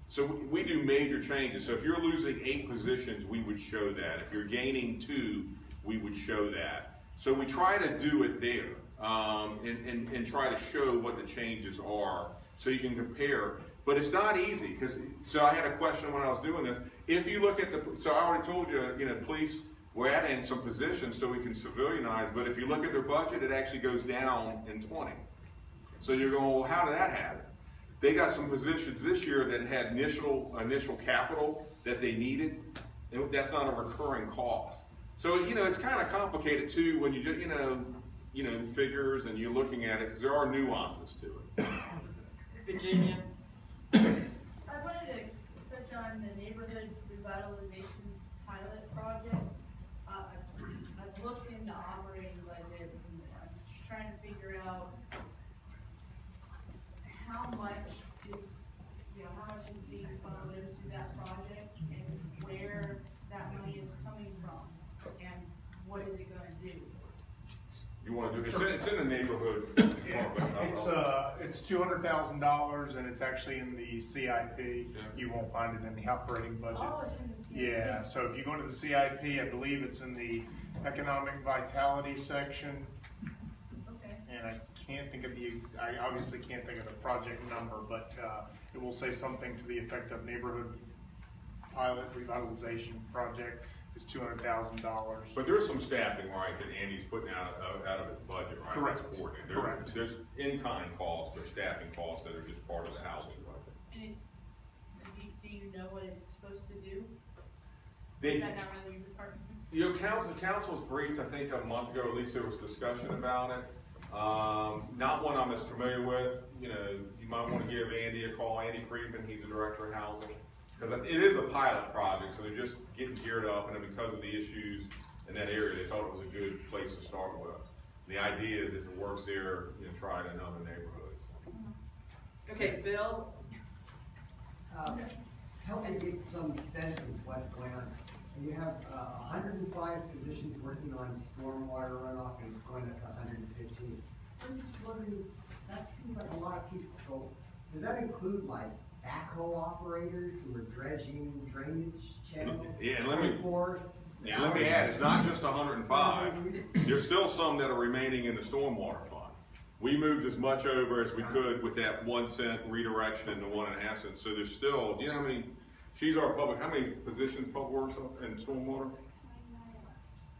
So we do major changes. So if you're losing 8 positions, we would show that. If you're gaining 2, we would show that. So we try to do it there, and try to show what the changes are so you can compare. But it's not easy, so I had a question when I was doing this. If you look at so I already told you, police, we're adding some positions so we can civilianize, but if you look at their budget, it actually goes down in 20. So you're going, well, how did that happen? They got some positions this year that had initial capital that they needed, and that's not a recurring cost. So, it's kind of complicated too when you do, figures and you're looking at it, because there are nuances to it. Virginia? I wanted to touch on the neighborhood revitalization pilot project. I've looked in the operating budget and I'm trying to figure out how much is being funneled into that project and where that money is coming from and what is it gonna do? You want to do it's in the neighborhood department. It's $200,000 and it's actually in the CIP. You won't find it in the operating budget. Oh, it's in the CIP. Yeah, so if you go into the CIP, I believe it's in the economic vitality section. Okay. And I can't think of I obviously can't think of the project number, but it will say something to the effect of neighborhood pilot revitalization project is $200,000. But there's some staffing, right, that Andy's putting out of his budget, right? Correct. That's coordinated. Correct. There's in-kind costs, there's staffing costs that are just part of the housing budget. And do you know what it's supposed to do? They, Is that not really your department? council was briefed, I think a month ago, at least there was discussion about it. Not one I'm as familiar with. You might want to give Andy a call. Andy Friedman, he's the director of housing. Because it is a pilot project, so they're just getting geared up, and then because of the issues in that area, they thought it was a good place to start with. And the idea is if it works there, try it in other neighborhoods. Okay, Bill? Help me get some sense of what's going on. You have 105 positions working on stormwater runoff, and it's going up to 115. I'm just wondering, that seems like a lot of people. So does that include like backhoe operators who are dredging drainage channels? Yeah, and let me Yeah, add, it's not just 105. There's still some that are remaining in the stormwater fund. We moved as much over as we could with that 1 cent redirection and the 1.5 cents. So there's still, how many, how many positions public works in stormwater?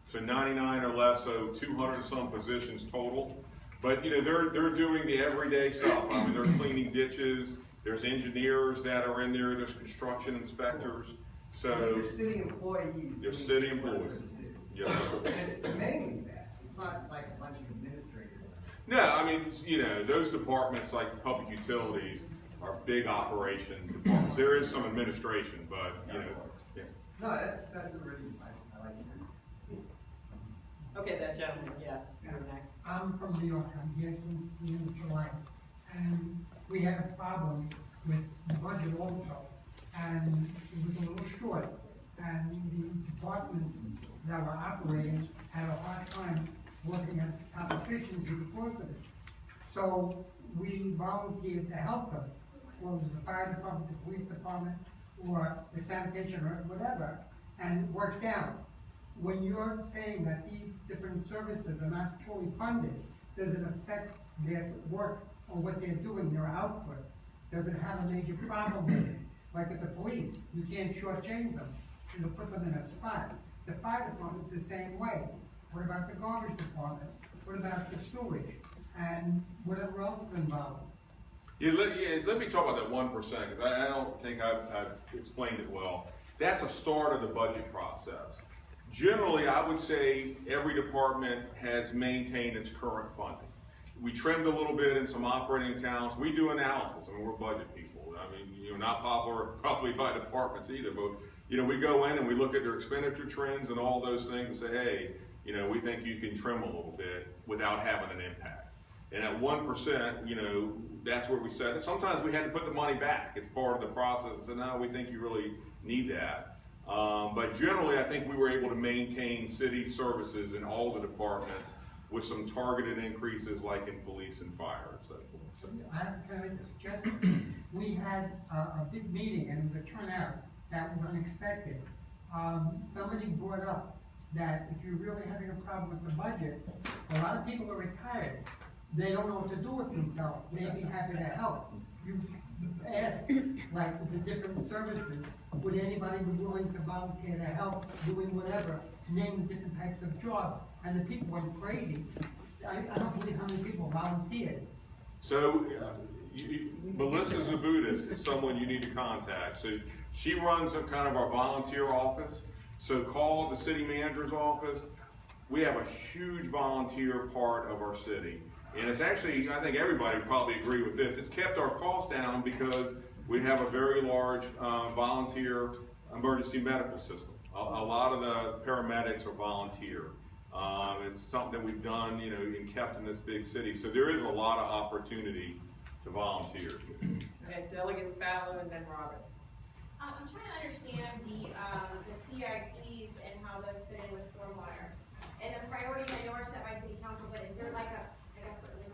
So 99 or less, so 200 and some positions total. But they're doing the everyday stuff. I mean, they're cleaning ditches. There's engineers that are in there. There's construction inspectors. So they're city employees. They're city employees. Yes. And it's mainly that. It's not like a bunch of administrators. No, I mean, those departments like public utilities are big operation departments. There is some administration, but yeah. No, that's a really I like it. Okay, that gentleman, yes, you're next. I'm from New York. I'm here since the end of July. And we had problems with the budget also. And it was a little short. And the departments that were operating had a hard time working at top efficiency because of it. So we volunteered to help them, whether it was the fire department, the police department, or the sanitation or whatever, and it worked out. When you're saying that these different services are not fully funded, does it affect their work or what they're doing, their output? Does it have a major problem with it? Like with the police, you can't shortchange them. You'll put them in a spot. The fire department's the same way. What about the garbage department? What about the sewage? And whatever else is involved? Yeah, let me talk about that 1%, because I don't think I've explained it well. That's a start of the budget process. Generally, I would say every department has maintained its current funding. We trimmed a little bit in some operating accounts. We do analysis. I mean, we're budget people. I mean, not popular probably by departments either, but, we go in and we look at their expenditure trends and all those things and say, hey, we think you can trim a little bit without having an impact. And at 1%, that's where we said, sometimes we had to put the money back. It's part of the process. So no, we think you really need that. But generally, I think we were able to maintain city services in all the departments with some targeted increases like in police and fire and so forth. So, I have a suggestion. We had a big meeting and it was a turnout that was unexpected. Somebody brought up that if you're really having a problem with the budget, a lot of people are retired. They don't know what to do with themselves. They'd be happy to help. You ask, like, the different services, would anybody be willing to volunteer to help doing whatever, name the different types of jobs, and the people went crazy. I don't believe how many people volunteered. So, Melissa Zabutis is someone you need to contact. So she runs a kind of our volunteer office. So call the city manager's office. We have a huge volunteer part of our city. And it's actually, I think everybody would probably agree with this, it's kept our costs down because we have a very large volunteer emergency medical system. A lot of the paramedics are volunteer. It's something that we've done, and kept in this big city. So there is a lot of opportunity to volunteer. Okay, Delegate Fallow and then Robert. I'm trying to understand the CIPs and how those fit in with stormwater. And the priorities I know are set by city council, but is there like a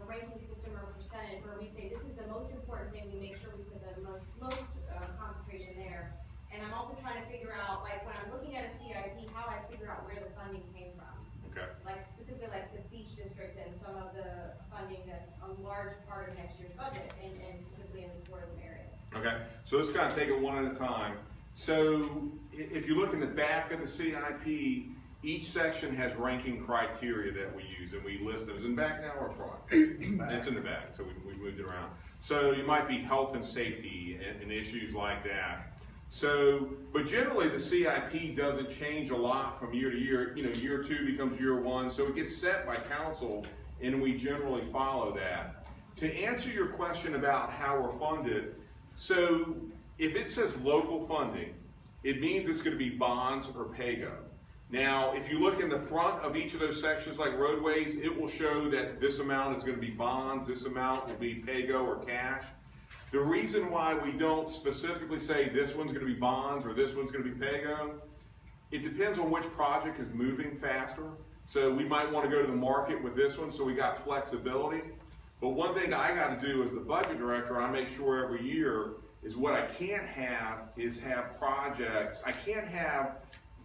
ranking system or percentage where we say this is the most important thing, we make sure we put the most concentration there? And I'm also trying to figure out, like, when I'm looking at a CIP, how I figure out where the funding came from. Okay. Like specifically like the beach district and some of the funding that's a large part of next year's budget and specifically in the tourism areas. Okay, so let's kind of take it one at a time. So if you look in the back of the CIP, each section has ranking criteria that we use, and we list those in back now or front? It's in the back, so we moved it around. So you might be health and safety and issues like that. So, but generally the CIP doesn't change a lot from year to year. Year 2 becomes year 1, so it gets set by council, and we generally follow that. To answer your question about how we're funded, so if it says local funding, it means it's going to be bonds or PAYGO. Now, if you look in the front of each of those sections like roadways, it will show that this amount is going to be bonds, this amount will be PAYGO or cash. The reason why we don't specifically say this one's going to be bonds or this one's going to be PAYGO, it depends on which project is moving faster. So we might want to go to the market with this one, so we got flexibility. But one thing I got to do as the budget director, I make sure every year, is what I can't have is have projects. I can't have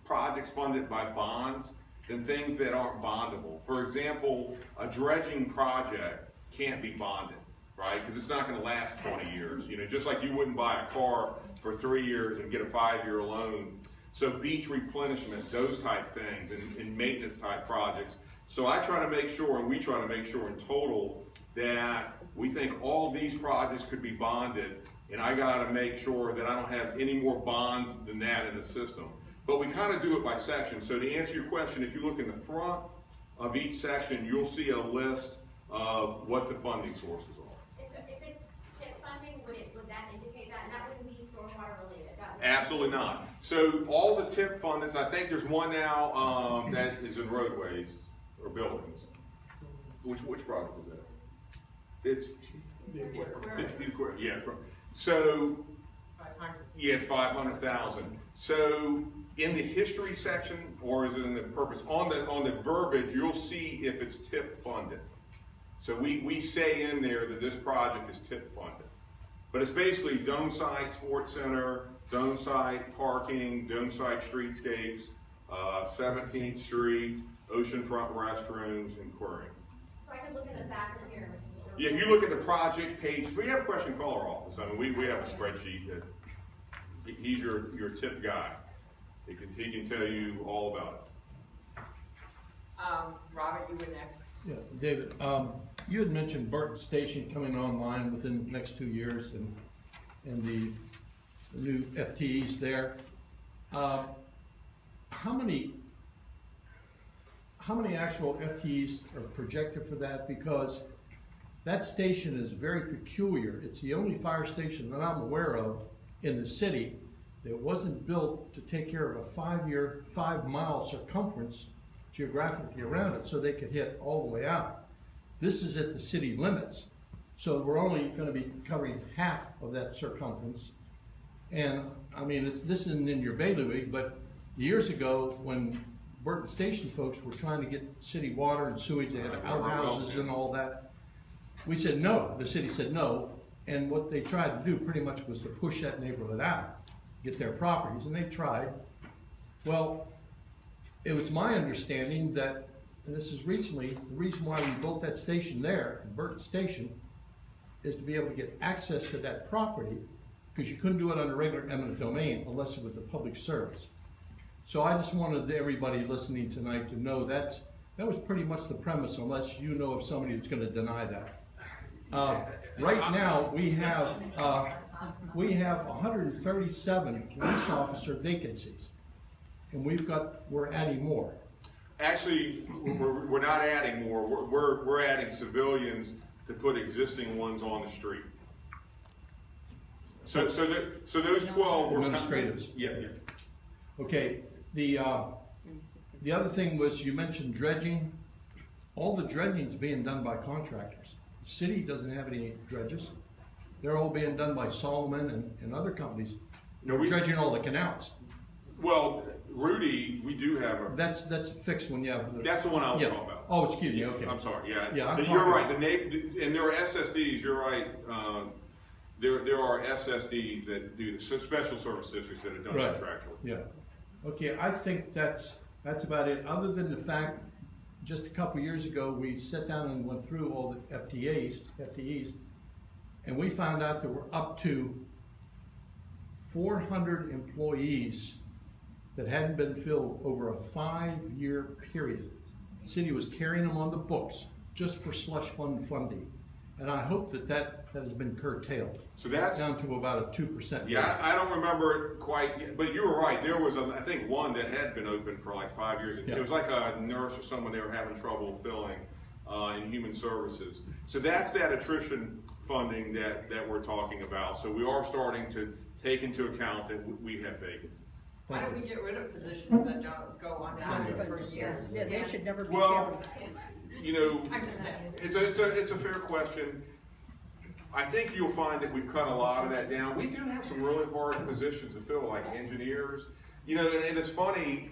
projects funded by bonds than things that aren't bondable. For example, a dredging project can't be bonded, right? Because it's not going to last 20 years. Just like you wouldn't buy a car for 3 years and get a 5-year loan. So beach replenishment, those type things, and maintenance type projects. So I try to make sure, and we try to make sure in total, that we think all these projects could be bonded, and I got to make sure that I don't have any more bonds than that in the system. But we kind of do it by section. So to answer your question, if you look in the front of each section, you'll see a list of what the funding sources are. If it's TIP funding, would that indicate that? And that wouldn't be stormwater related? Absolutely not. So all the TIP fundings, I think there's one now that is in roadways or buildings. Which project was that? It's yeah. So 500. yeah, 500,000. So in the history section, or is it in the purpose? On the verbiage, you'll see if it's TIP funded. So we say in there that this project is TIP funded. But it's basically dome site sports center, dome site parking, dome site streetscapes, 17th Street, oceanfront restrooms, and quarrying. So I can look at the back of here. Yeah, if you look at the project page, we have a question, call our office. I mean, we have a spreadsheet that he's your tip guy. He can tell you all about it. Robert, you were next. Yeah, David, you had mentioned Burton Station coming online within the next 2 years and the new FTEs there. How many how many actual FTEs are projected for that? Because that station is very peculiar. It's the only fire station that I'm aware of in the city that wasn't built to take care of a 5-mile circumference geographically around it, so they could hit all the way out. This is at the city limits, so we're only gonna be covering half of that circumference. And, I mean, this isn't in your bailiwick, but years ago, when Burton Station folks were trying to get city water and sewage, they had outhouses and all that, we said no, the city said no, and what they tried to do pretty much was to push that neighborhood out, get their properties, and they tried. Well, it was my understanding that, and this is recently, the reason why we built that station there, Burton Station, is to be able to get access to that property, because you couldn't do it under regular eminent domain unless it was a public service. So I just wanted everybody listening tonight to know that was pretty much the premise, unless you know of somebody that's gonna deny that. Right now, we have 137 police officer vacancies, and we're adding more. Actually, we're not adding more, we're adding civilians to put existing ones on the street. So those 12 were. Administratives. Yeah. Okay, the other thing was, you mentioned dredging. All the dredging is being done by contractors. The city doesn't have any dredges. They're all being done by Solomon and other companies. No, dredging all the canals. Well, Rudy, we do have a. That's fixed when you have. That's the one I was talking about. Oh, excuse me, okay. I'm sorry, yeah. Yeah, You're right, and there are SSDs, you're right. There are SSDs that do, special service districts that have done Right. contractual. Yeah. Okay, I think that's about it, other than the fact, just a couple years ago, we sat down and went through all the FTEs, and we found out that we're up to 400 employees that hadn't been filled over a 5-year period. The city was carrying them on the books just for slush fund funding. And I hope that has been curtailed. So that's down to about a 2%. Yeah, I don't remember it quite, but you were right. There was, I think, one that had been open for like 5 years. Yeah. It was like a nurse or someone they were having trouble filling in human services. So that's that attrition funding that we're talking about. So we are starting to take into account that we have vacancies. Why don't we get rid of positions that don't go unfunded for years? Yeah, they should never be. Well, you know, I'm just asking. it's a fair question. I think you'll find that we've cut a lot of that down. We do have some really hard positions to fill, like engineers. You know, and it's funny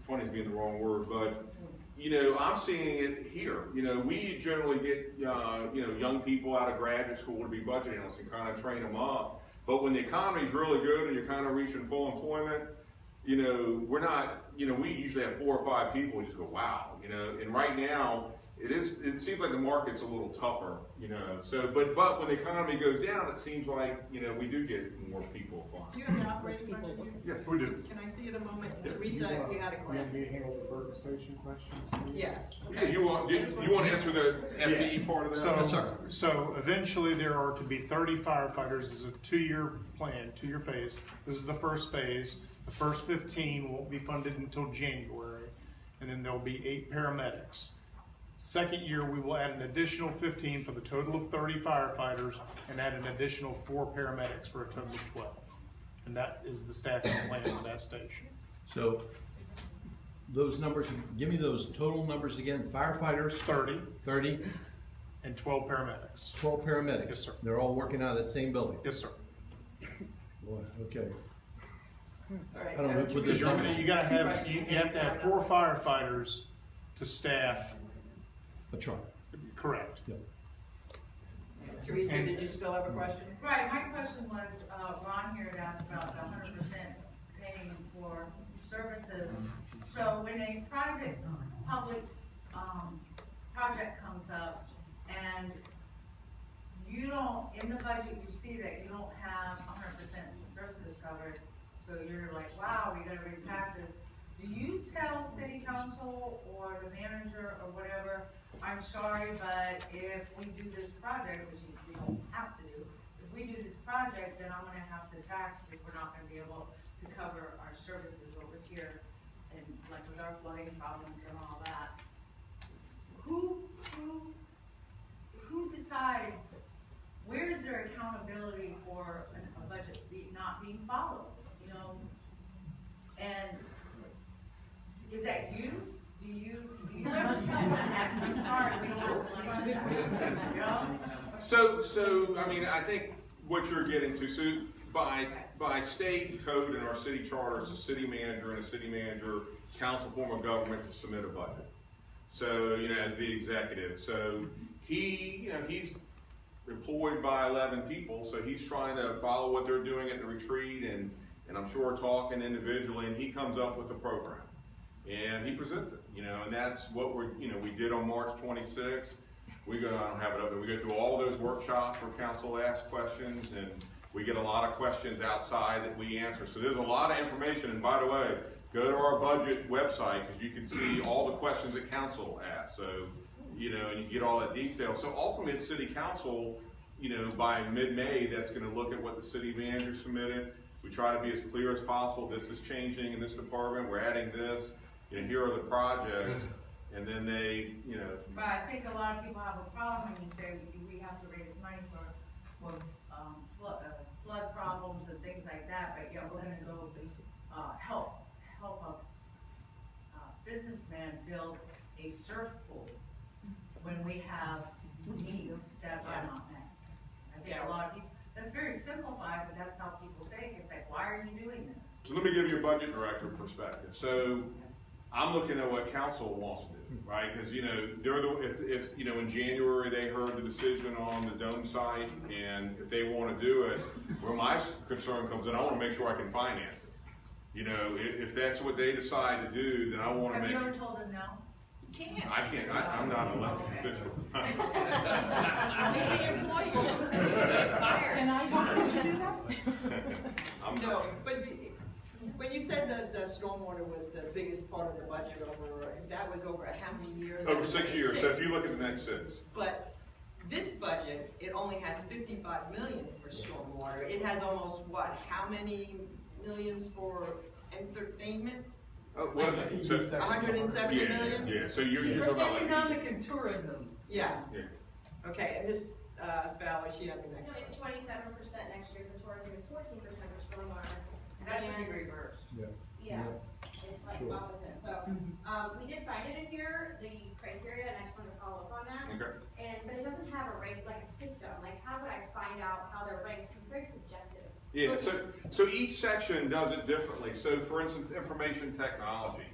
is being the wrong word, but, you know, I'm seeing it here. You know, we generally get, you know, young people out of graduate school to be budget analysts and kind of train them up. But when the economy's really good and you're kind of reaching full employment, you know, we're not, you know, we usually have 4 or 5 people and just go, wow, you know, and right now, it seems like the market's a little tougher, you know, so, but when the economy goes down, it seems like, you know, we do get more people applying. Do you have the operating budget here? Yes, we do. Can I see it a moment? Teresa, you had a question. me to handle the Burton Station questions? Yes. Yeah, you want to answer the FTE part of that? So eventually there are to be 30 firefighters. This is a 2-year plan, 2-year phase. This is the first phase. The first 15 won't be funded until January, and then there'll be 8 paramedics. Second year, we will add an additional 15 for the total of 30 firefighters and add an additional 4 paramedics for a total of 12. And that is the staffing plan for that station. So those numbers, give me those total numbers again. Firefighters, 30, and 12 paramedics. 12 paramedics. Yes, sir. They're all working out of that same building. Yes, sir. Boy, okay. All right, I don't know who put this Because number. you have to have 4 firefighters to staff. A truck. Correct. Yep. Teresa, did you still have a question? Right, my question was, Ron here had asked about the 100% paying for services. So when a private, public, project comes up and you don't, in the budget, you see that you don't have 100% services covered, so you're like, wow, we gotta raise taxes. Do you tell city council or the manager or whatever, I'm sorry, but if we do this project, which we don't have to do, if we do this project, then I'm gonna have to tax because we're not gonna be able to cover our services over here. And like with our flooding problems and all that, who decides, where is there accountability for a budget not being followed, you know? And is that you? Do you I'm sorry, we don't have to like that. So, I mean, I think what you're getting to, so by state code and our city charter, it's a city manager and a city manager council form of government to submit a budget. So, you know, as the executive, so he's employed by 11 people, so he's trying to follow what they're doing at the retreat and I'm sure talking individually, and he comes up with a program. And he presents it, you know, and that's what we did on March 26th. I don't have it up there, we go through all those workshops where council asks questions, and we get a lot of questions outside that we answer. So there's a lot of information, and by the way, go to our budget website, because you can see all the questions that council asks. So, you know, and you get all that detail. So ultimately, it's city council, you know, by mid-May, that's gonna look at what the city manager submitted. We try to be as clear as possible. This is changing in this department, we're adding this. You know, here are the projects, and then they, you know. But I think a lot of people have a problem when you say we have to raise money for flood problems and things like that, but yet we're gonna go, help a businessman build a surf pool when we have needs that are not met. I think a lot of people, that's very simplified, but that's how people think. It's like, why are you doing this? So let me give you a budget director perspective. So I'm looking at what council wants to do, right? Because, you know, if you know, in January they heard the decision on the dome site, and if they want to do it, where my concern comes in, I want to make sure I can finance it. You know, if that's what they decide to do, then I want to Have make you sure. ever told them no? You can't. I can't, I'm not an elected official. He's the employee. Fired. Can I help you do that? No, but when you said that the stormwater was the biggest part of the budget that was over how many years? Over 6 years, so if you look at the next 6. But this budget, it only has 55 million for stormwater. It has almost what, how many millions for entertainment? Well, so, 170 million? Yeah, so you're For talking about like. economic and tourism. Yes. Yeah. Okay, and this, Val, what she had the next No, one? it's 27% next year for tourism and 14% for stormwater. That should be reversed. Yeah, it's like opposite, so, we did find it in here, the criteria, and I just wanted to follow up on that. Okay. But it doesn't have a rank, like a system, like how would I find out how they're ranked, because it's very subjective. Yeah, so each section does it differently. So for instance, information technology,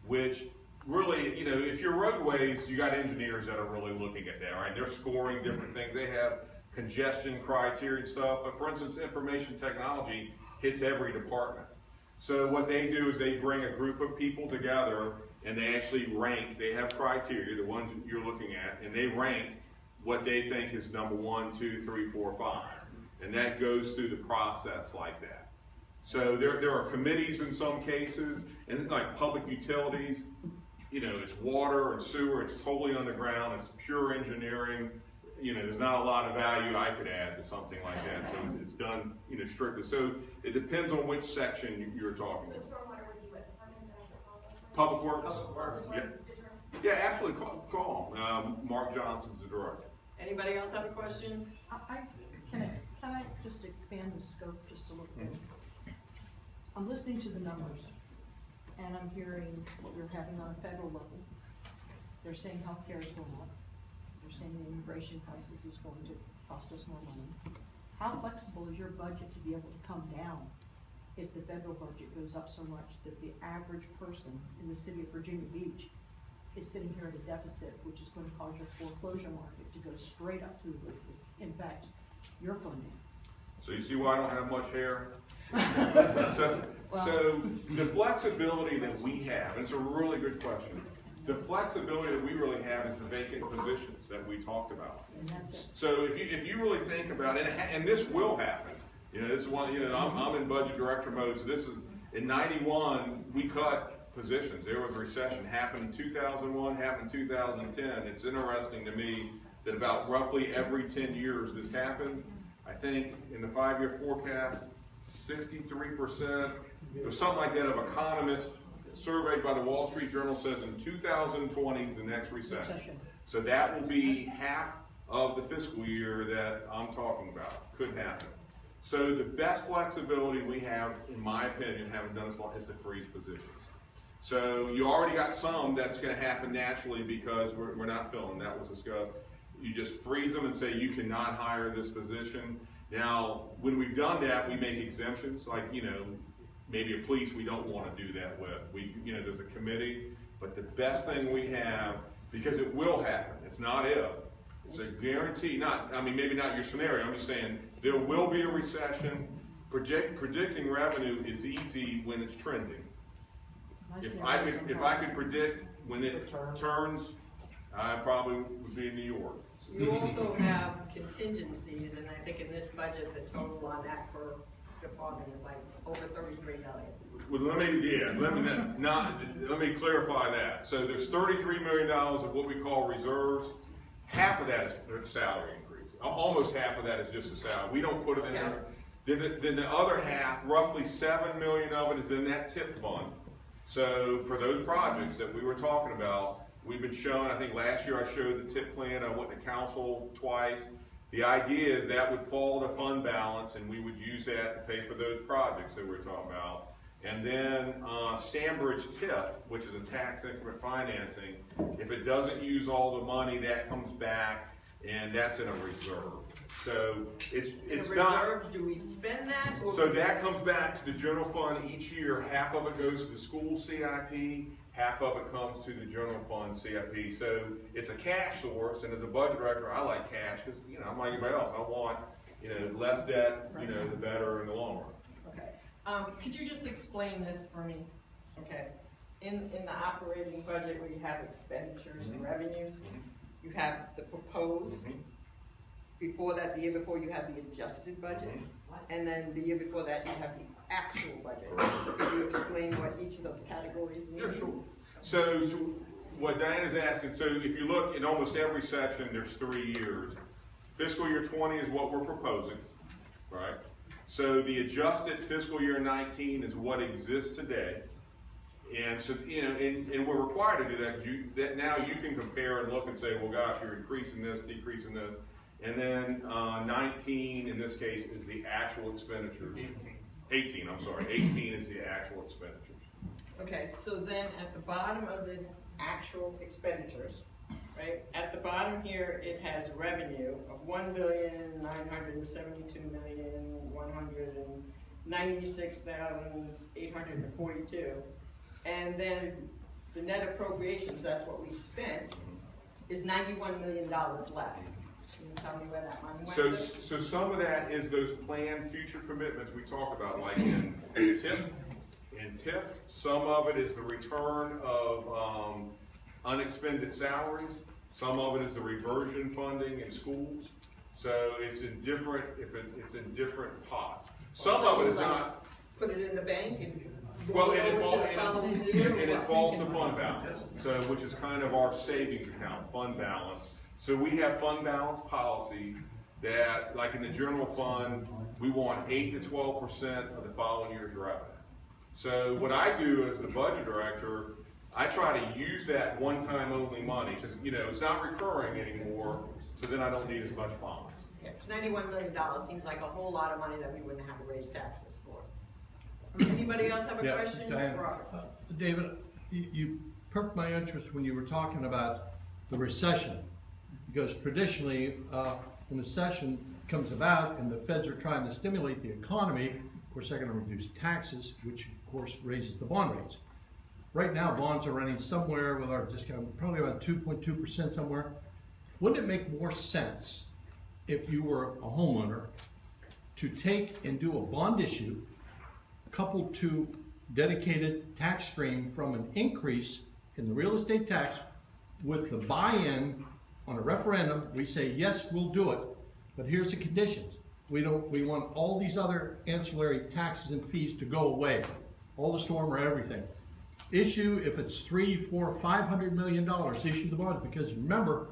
which really, you know, if you're roadways, you got engineers that are really looking at that, right? They're scoring different things. They have congestion criteria and stuff, but for instance, information technology hits every department. So what they do is they bring a group of people together and they actually rank, they have criteria, the ones that you're looking at, and they rank what they think is number 1, 2, 3, 4, 5. And that goes through the process like that. So there are committees in some cases, and like public utilities, you know, it's water and sewer, it's totally underground, it's pure engineering. You know, there's not a lot of value I could add to something like that, so it's done, you know, strictly. So it depends on which section you're talking So about. stormwater would be what department that I should follow? Public Works? Public Works. Yeah. Yeah, absolutely, call them. Mark Johnson's the director. Anybody else have a question? Can I just expand the scope just a little bit? I'm listening to the numbers, and I'm hearing what we're having on a federal level. They're saying healthcare is going up. They're saying the immigration crisis is going to cost us more money. How flexible is your budget to be able to come down if the federal budget goes up so much that the average person in the city of Virginia Beach is sitting here at a deficit, which is going to cause your foreclosure market to go straight up to the roof? In fact, your funding. So you see why I don't have much hair? So the flexibility that we have, and it's a really good question. The flexibility that we really have is the vacant positions that we talked about. And that's it. So if you really think about it, and this will happen, you know, this is one, you know, I'm in budget director mode, so this is, in 91, we cut positions. There was a recession, happened in 2001, happened in 2010. It's interesting to me that about roughly every 10 years this happens. I think in the 5-year forecast, 63%, or something like that, of economists surveyed by the Wall Street Journal says in 2020 is the next recession. Recession. So that will be half of the fiscal year that I'm talking about, could happen. So the best flexibility we have, in my opinion, having done this long, is to freeze positions. So you already got some that's gonna happen naturally because we're not filling, that was discussed. You just freeze them and say you cannot hire this position. Now, when we've done that, we make exemptions, like, maybe a police we don't wanna do that with. There's a committee, but the best thing we have, because it will happen, it's not if, it's a guarantee, maybe not your scenario, I'm just saying, there will be a recession. Predicting revenue is easy when it's trending. If I could predict when it turns, I probably would be in New York. You also have contingencies, and I think in this budget, the total on that per department is like over 33 million. Well, let me clarify that. So there's $33 million of what we call reserves. Half of that is salary increase. Almost half of that is just a salary. We don't put it in there. Then the other half, roughly $7 million of it is in that TIP fund. So for those projects that we were talking about, we've been showing, I think last year I showed the TIP plan, I went to council twice. The idea is that would fall to fund balance and we would use that to pay for those projects that we're talking about. And then Sandbridge TIF, which is a tax increment financing, if it doesn't use all the money, that comes back and that's in a reserve. So it's not. Reserve, do we spend that? So that comes back to the general fund each year. Half of it goes to the school CIP, half of it comes to the general fund CIP. So it's a cash source, and as a budget director, I like cash because I'm like anybody else. I want less debt, the better in the long run. Okay, could you just explain this for me? Okay, in the operating budget where you have expenditures and revenues, you have the proposed. Before that, the year before, you have the adjusted budget, and then the year before that, you have the actual budget. Could you explain what each of those categories mean? Yeah, sure. So what Diana's asking, so if you look in almost every section, there's 3 years. Fiscal year 20 is what we're proposing, right? So the adjusted fiscal year 19 is what exists today. And so, and we're required to do that because that now you can compare and look and say, well, gosh, you're increasing this, decreasing this. And then 19, in this case, is the actual expenditures. 18, I'm sorry. 18 is the actual expenditures. Okay, so then at the bottom of this actual expenditures, right? At the bottom here, it has revenue of $1,972,196,842. And then the net appropriations, that's what we spent, is $91 million less. Can you tell me where that money went to? So some of that is those planned future commitments we talk about, like in TIF. In TIF, some of it is the return of unexpended salaries. Some of it is the reversion funding in schools. So it's in different, it's in different pots. Some of it is not. Put it in the bank and. Well, and it falls to fund balance. So, which is kind of our savings account, fund balance. So we have fund balance policy that, like in the general fund, we want 8 to 12% of the following year's revenue. So what I do as the budget director, I try to use that one-time only money because it's not recurring anymore. So then I don't need as much bonds. Yeah, it's $91 million. Seems like a whole lot of money that we wouldn't have to raise taxes for. Anybody else have a question? Diane, Robert. David, you perked my interest when you were talking about the recession. Because traditionally, when the recession comes about and the feds are trying to stimulate the economy, of course they're going to reduce taxes, which of course raises the bond rates. Right now, bonds are running somewhere with our discount, probably about 2.2% somewhere. Wouldn't it make more sense if you were a homeowner to take and do a bond issue coupled to dedicated tax stream from an increase in the real estate tax with the buy-in on a referendum? We say, yes, we'll do it, but here's the conditions. We want all these other ancillary taxes and fees to go away, all the storm or everything. Issue, if it's $300, $400, $500 million, issue the bonds, because remember,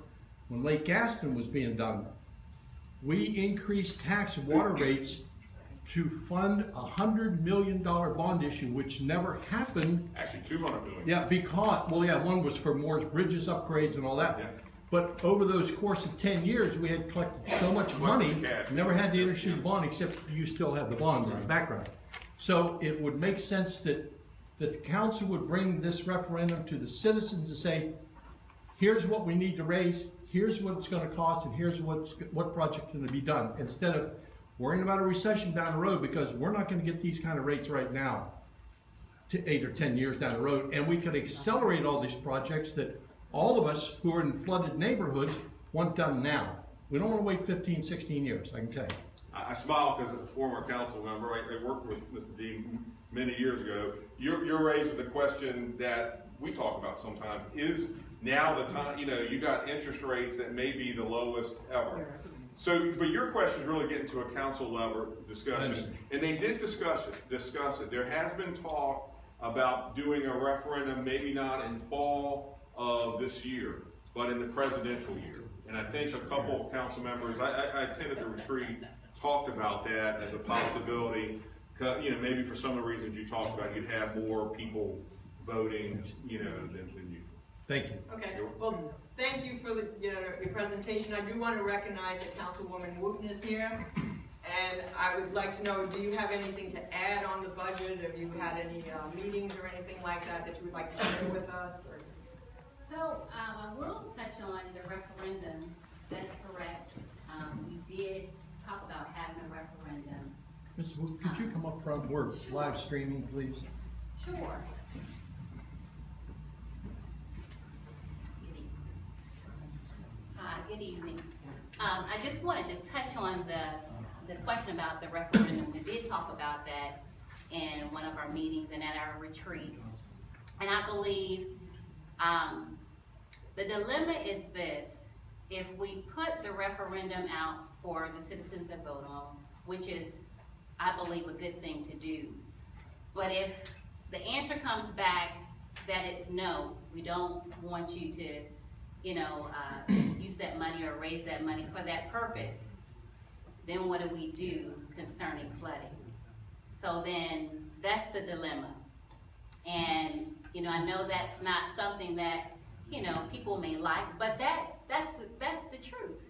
when Lake Gaston was being done, we increased tax and water rates to fund a $100 million bond issue, which never happened. Actually, 200 million. Yeah, because, well, yeah, one was for Moore's Bridges upgrades and all that. Yeah. But over those course of 10 years, we had collected so much money, never had to issue the bond, except you still have the bonds in the background. So it would make sense that the council would bring this referendum to the citizens to say, here's what we need to raise, here's what it's gonna cost, and here's what project's gonna be done, instead of worrying about a recession down the road, because we're not gonna get these kind of rates right now to 8 or 10 years down the road, and we could accelerate all these projects that all of us who are in flooded neighborhoods want done now. We don't wanna wait 15, 16 years, I can tell you. I smile because as a former council member, I worked with Dean many years ago. You're raising the question that we talk about sometimes, is now the time, you got interest rates that may be the lowest ever. So, but your question is really getting to a council level discussion, and they did discuss it. There has been talk about doing a referendum, maybe not in fall of this year, but in the presidential year. And I think a couple of council members, I attended the retreat, talked about that as a possibility. Maybe for some of the reasons you talked about, you'd have more people voting, than you. Thank you. Okay, well, thank you for your presentation. I do want to recognize that Councilwoman Wooten is here. And I would like to know, do you have anything to add on the budget? Have you had any meetings or anything like that you would like to share with us? Or? So, I will touch on the referendum. That's correct. We did talk about having a referendum. Ms. Wu, could you come up front? We're live streaming, please. Sure. Good evening. I just wanted to touch on the question about the referendum. We did talk about that in one of our meetings and at our retreat. And I believe the dilemma is this: if we put the referendum out for the citizens to vote on, which is, I believe, a good thing to do, but if the answer comes back that it's no, we don't want you to, use that money or raise that money for that purpose, then what do we do concerning flooding? So then that's the dilemma. And, I know that's not something that, people may like, but that's the truth.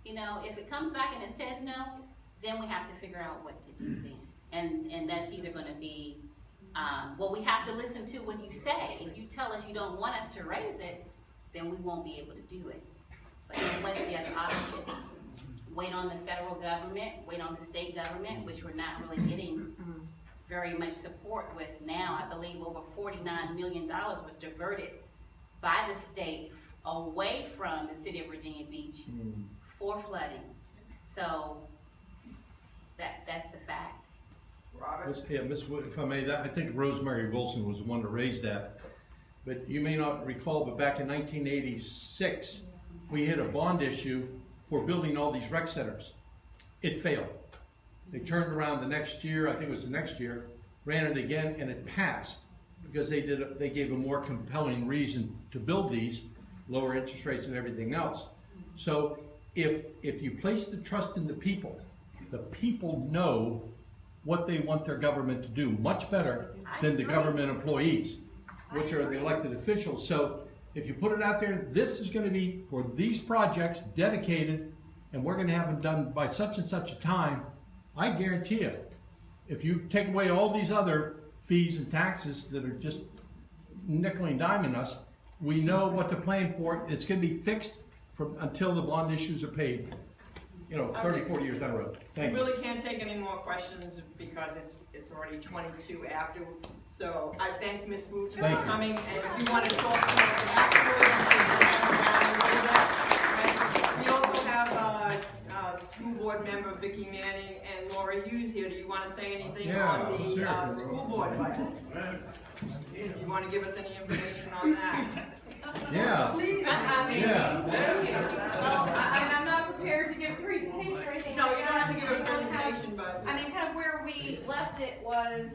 If it comes back and it says no, then we have to figure out what to do then. And that's either gonna be, we have to listen to what you say. If you tell us you don't want us to raise it, then we won't be able to do it. But then what's the other option? Wait on the federal government, wait on the state government, which we're not really getting very much support with now. I believe over $49 million was diverted by the state away from the city of Virginia Beach for flooding. So that's the fact. Robert? Yeah, Ms. Wood, if I may, I think Rosemary Wilson was the one to raise that. But you may not recall, but back in 1986, we had a bond issue for building all these rec centers. It failed. They turned around the next year, I think it was the next year, ran it again, and it passed because they gave a more compelling reason to build these, lower interest rates and everything else. So if you place the trust in the people know what they want their government to do much better than the government employees, which are the elected officials. So if you put it out there, this is going to be for these projects dedicated, and we're going to have them done by such and such a time, I guarantee you, if you take away all these other fees and taxes that are just nickel and diming us, we know what to plan for. It's going to be fixed until the bond issues are paid, 30, 40 years down the road. Thank you. We really can't take any more questions because it's already 22 after. So I thank Ms. Wu for coming, and if you want to talk to her afterwards, we also have school board member Vicki Manning and Laura Hughes here. Do you want to say anything on the school board budget? Do you want to give us any information on that? Yeah. Please. I'm not prepared to give a presentation or anything. No, you don't have to give a presentation, but. kind of where we left it was,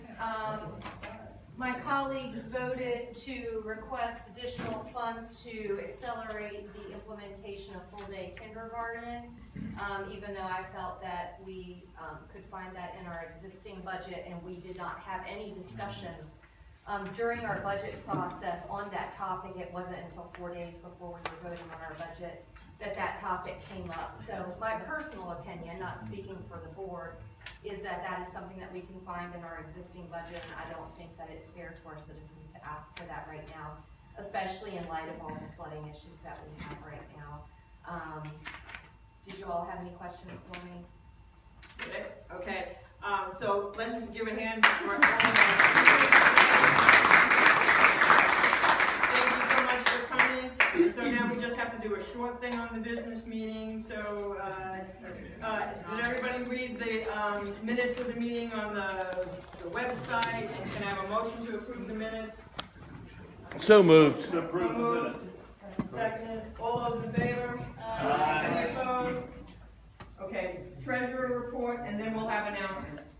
my colleagues voted to request additional funds to accelerate the implementation of full-day kindergarten, even though I felt that we could find that in our existing budget, and we did not have any discussions during our budget process on that topic. It wasn't until 4 days before we were voting on our budget that topic came up. So my personal opinion, not speaking for the board, is that is something that we can find in our existing budget, and I don't think that it's fair to our citizens to ask for that right now, especially in light of all the flooding issues that we have right now. Did you all have any questions for me? Okay, so let's give a hand to our. Thank you so much for coming. And so now we just have to do a short thing on the business meeting, so, did everybody read the, minutes of the meeting on the website, and can I have a motion to approve the minutes? So moved. So moved. Seconded, all those in favor? Any opposed? Okay, treasurer report, and then we'll have announcements.